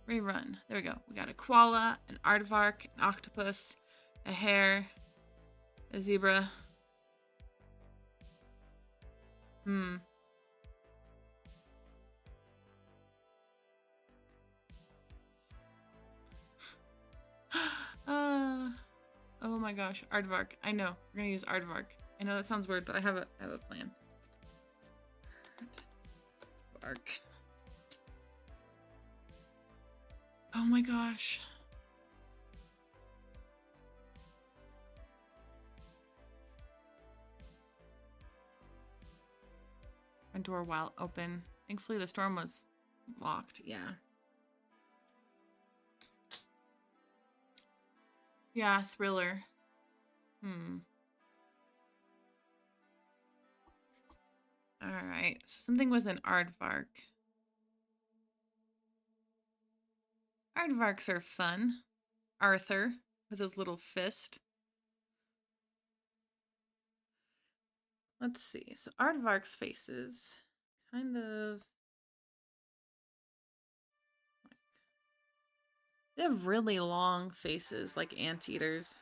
Speaker 1: Rerun. There we go. We got a koala, an aardvark, an octopus, a hare, a zebra. Oh my gosh, aardvark. I know. We're gonna use aardvark. I know that sounds weird, but I have a plan. Aardvark. Oh my gosh. My door while open. Thankfully the storm was locked. Yeah. Yeah, thriller. Alright, so something with an aardvark. Aardvarks are fun. Arthur with his little fist. Let's see. So aardvark's faces kind of... They have really long faces like anteaters.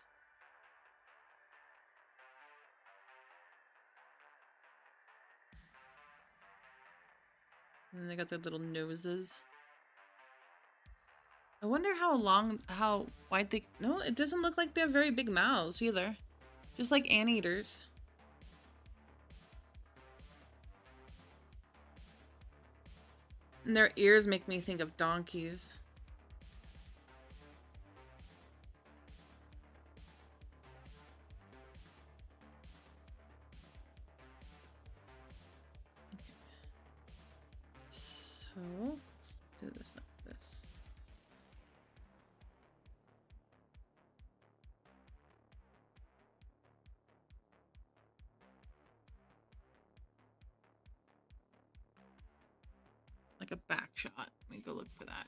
Speaker 1: And then they got their little noses. I wonder how wide they... No, it doesn't look like they have very big mouths either. Just like anteaters. And their ears make me think of donkeys. do this like this. Like a back shot. Let me go look for that.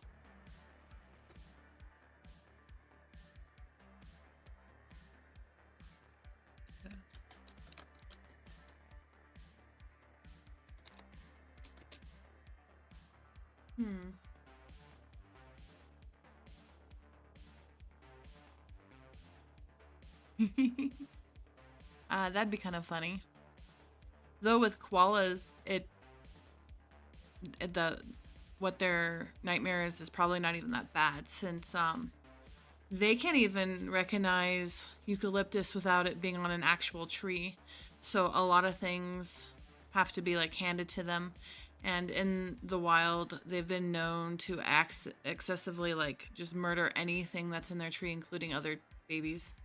Speaker 1: That'd be kind of funny. Though with koalas, what their nightmare is probably not even that bad, since they can't even recognize eucalyptus without it being on an actual tree. So a lot of things have to be like handed to them. And in the wild, they've been known to excessively like just murder anything that's in their tree, including other babies.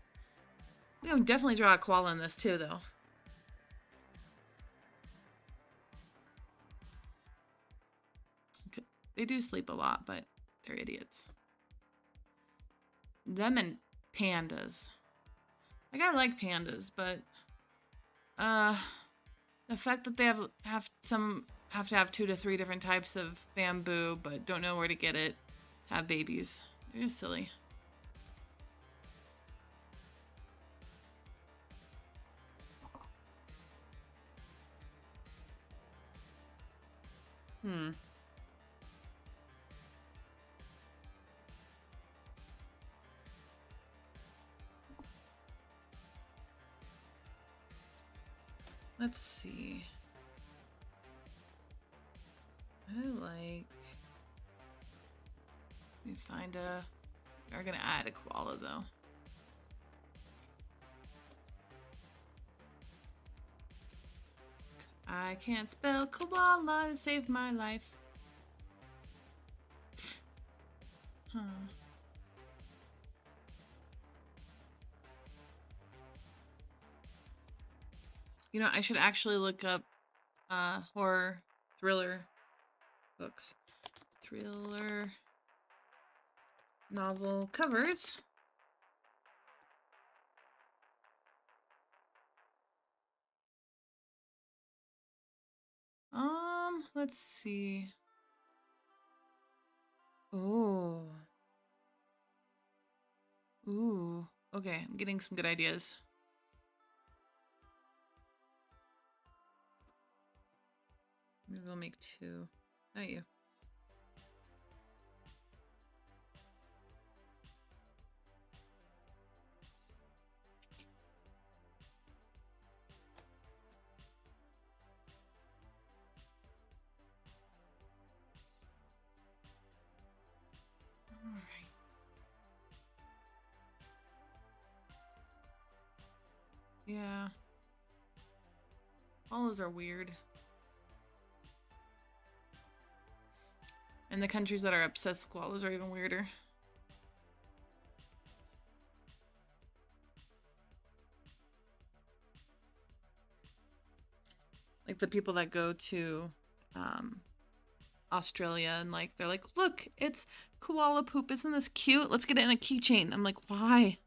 Speaker 1: We can definitely draw a koala in this too, though. They do sleep a lot, but they're idiots. Them and pandas. Like, I like pandas, but the fact that they have to have 2 to 3 different types of bamboo, but don't know where to get it to have babies. They're just silly. Let's see. Let me find a... We're gonna add a koala, though. I can't spell koala to save my life. Huh. You know, I should actually look up horror thriller books. Thriller novel covers. Let's see. Oh. Ooh. Okay, I'm getting some good ideas. Maybe we'll make 2. Not you. Alright. Yeah. All those are weird. And the countries that are obsessed with koalas are even weirder. Like the people that go to Australia and like they're like, look, it's koala poop. Isn't this cute? Let's get it in a keychain. I'm like, why?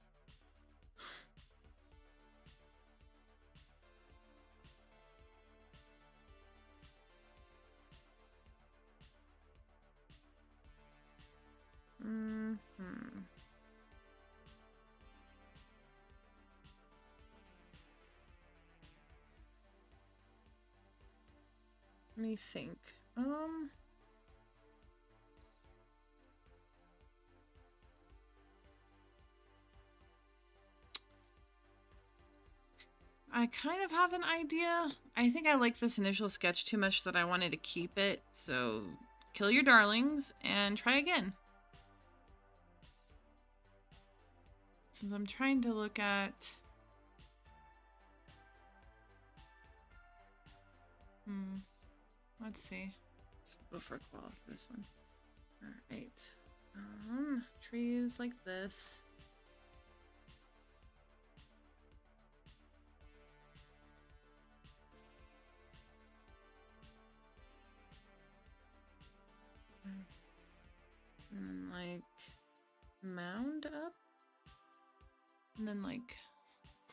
Speaker 1: Let me think. I kind of have an idea. I think I like this initial sketch too much that I wanted to keep it. So kill your darlings and try again. Since I'm trying to look at... Let's see. Let's go for a koala for this one. Alright. Trees like this. And like mound up. And then like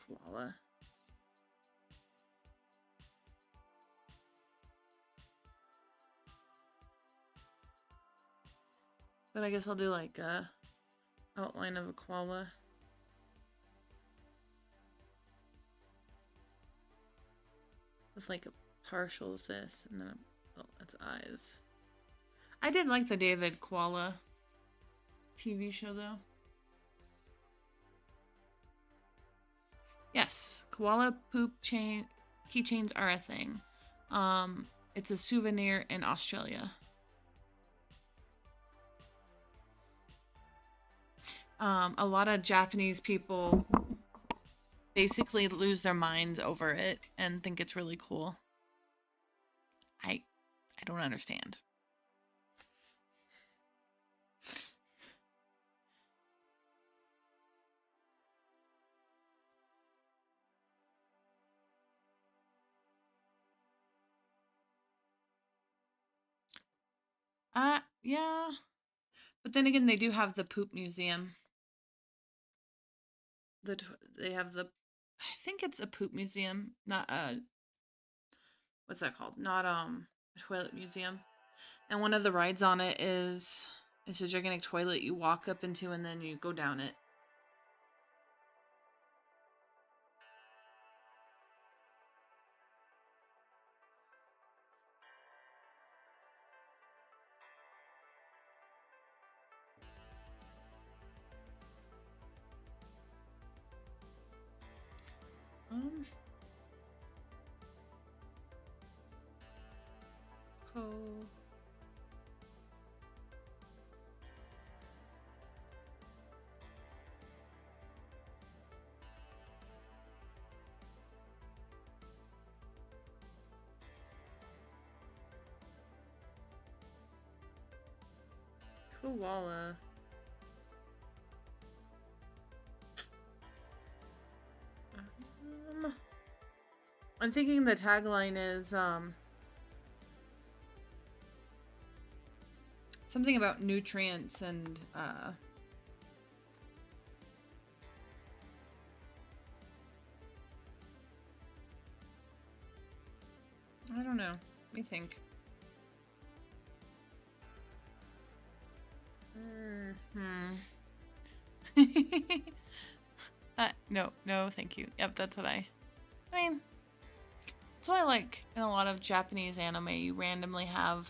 Speaker 1: koala. But I guess I'll do like a outline of a koala. With like a partial of this, and then oh, that's eyes. I did like the David Koala TV show though. Yes, koala poop chain keychains are a thing. It's a souvenir in Australia. A lot of Japanese people basically lose their minds over it and think it's really cool. I don't understand. Yeah. But then again, they do have the poop museum. They have the, I think it's a poop museum, not a, what's that called? Not a toilet museum. And one of the rides on it is it's a gigantic toilet you walk up into and then you go down it. Cool. Koala. I'm thinking the tagline is something about nutrients and I don't know. Let me think. No, thank you. Yep, that's what I mean, that's why I like in a lot of Japanese anime you randomly have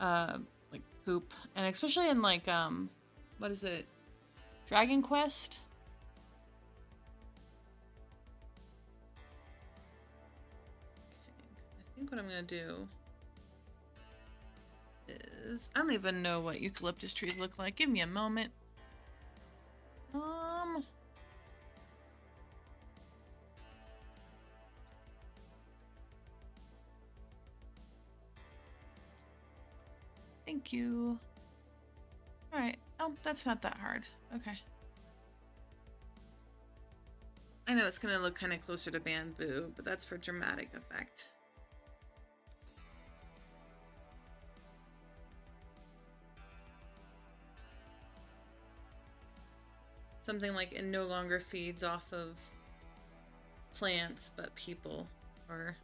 Speaker 1: like poop, and especially in like what is it? Dragon Quest? Okay, I think what I'm gonna do is, I don't even know what eucalyptus trees look like. Give me a moment. Thank you. Alright. Oh, that's not that hard. Okay. I know it's gonna look kind of closer to bamboo, but that's for dramatic effect. Something like it no longer feeds off of plants, but people, or...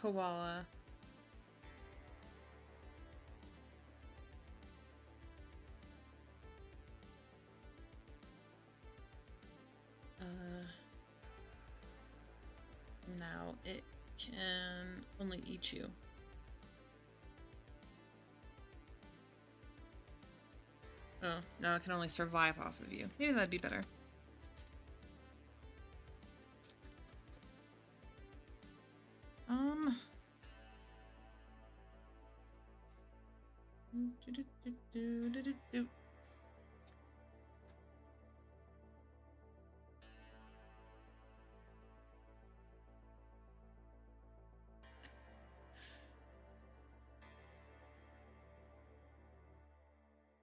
Speaker 1: Koala. Now it can only eat you. Oh, no, it can only survive off of you. Maybe that'd be better.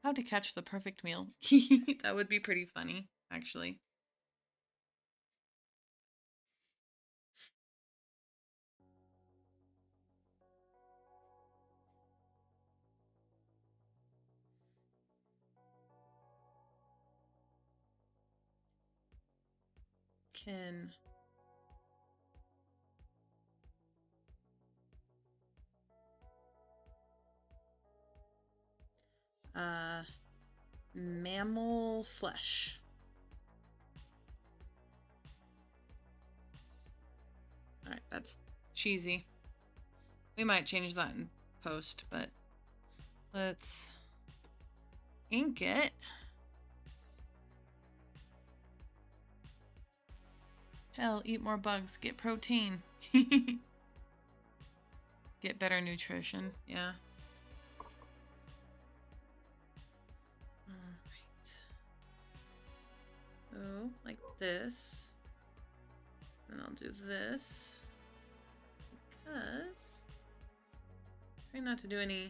Speaker 1: How to catch the perfect meal. That would be pretty funny, actually. Can mammal flesh. All right, that's cheesy. We might change that in post, but let's ink it. Hell, eat more bugs, get protein. Get better nutrition, yeah. All right. So, like this. And I'll do this. Because try not to do any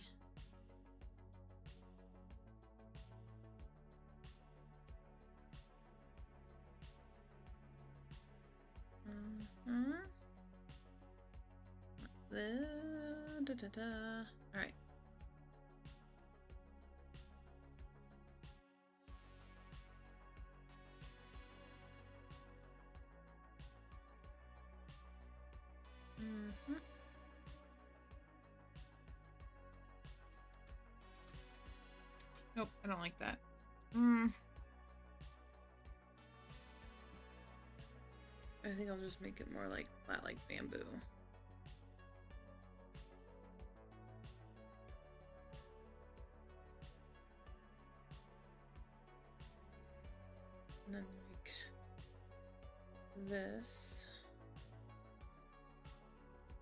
Speaker 1: All right. Nope, I don't like that. I think I'll just make it more like flat, like bamboo. And then like this.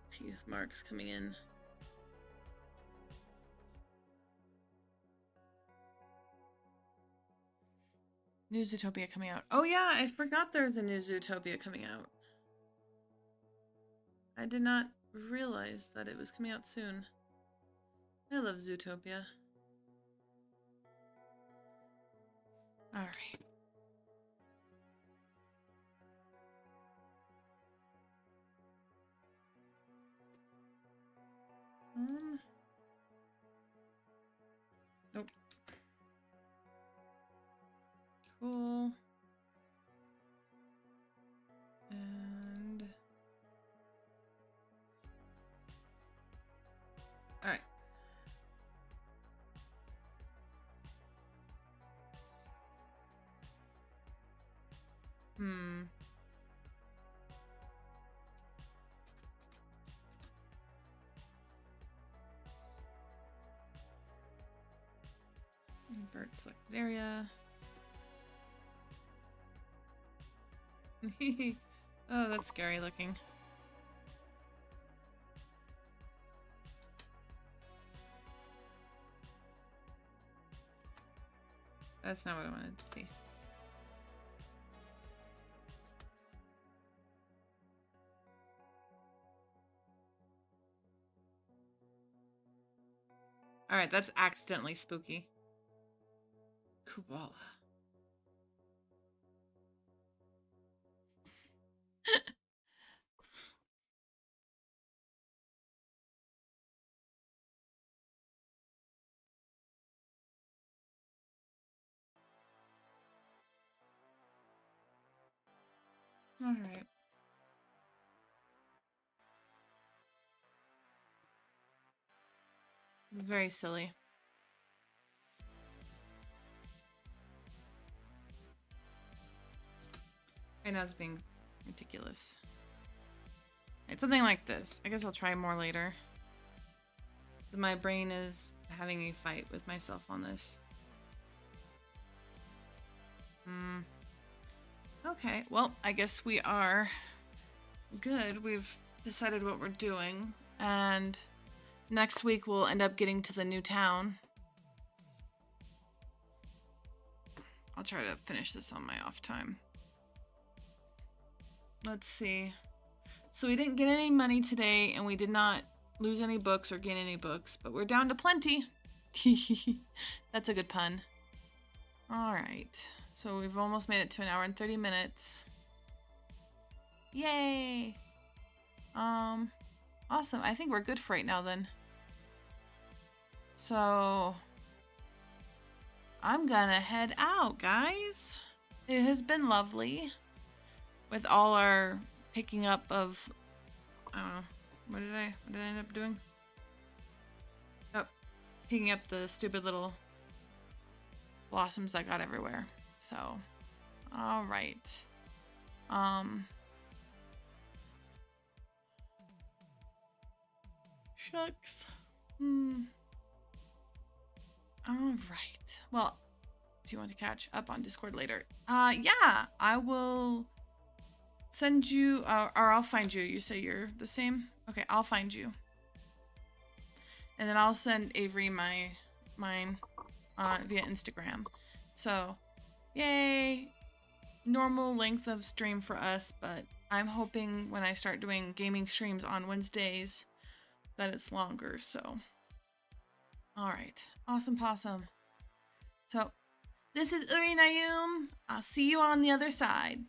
Speaker 1: Teeth marks coming in. New Zootopia coming out. Oh yeah, I forgot there's a new Zootopia coming out. I did not realize that it was coming out soon. I love Zootopia. All right. Nope. Cool. And all right. Invert selected area. Oh, that's scary looking. That's not what I wanted to see. All right, that's accidentally spooky. Koala. All right. It's very silly. Right now it's being ridiculous. It's something like this. I guess I'll try more later. My brain is having a fight with myself on this. Okay, well, I guess we are good. We've decided what we're doing. And next week we'll end up getting to the new town. I'll try to finish this on my off time. Let's see. So we didn't get any money today, and we did not lose any books or gain any books, but we're down to plenty. That's a good pun. All right. So we've almost made it to 1 hour and 30 minutes. Yay. Awesome. I think we're good for right now then. So I'm gonna head out, guys. It has been lovely with all our picking up of, I don't know, what did I end up doing? Oh, picking up the stupid little blossoms I got everywhere. So, all right. Shucks. All right. Well, do you want to catch up on Discord later? Yeah, I will send you, or I'll find you. You say you're the same? Okay, I'll find you. And then I'll send Avery mine via Instagram. So, yay. Normal length of stream for us, but I'm hoping when I start doing gaming streams on Wednesdays that it's longer, so. All right. Awesome possum. So, this is Uri Nayum. I'll see you on the other side.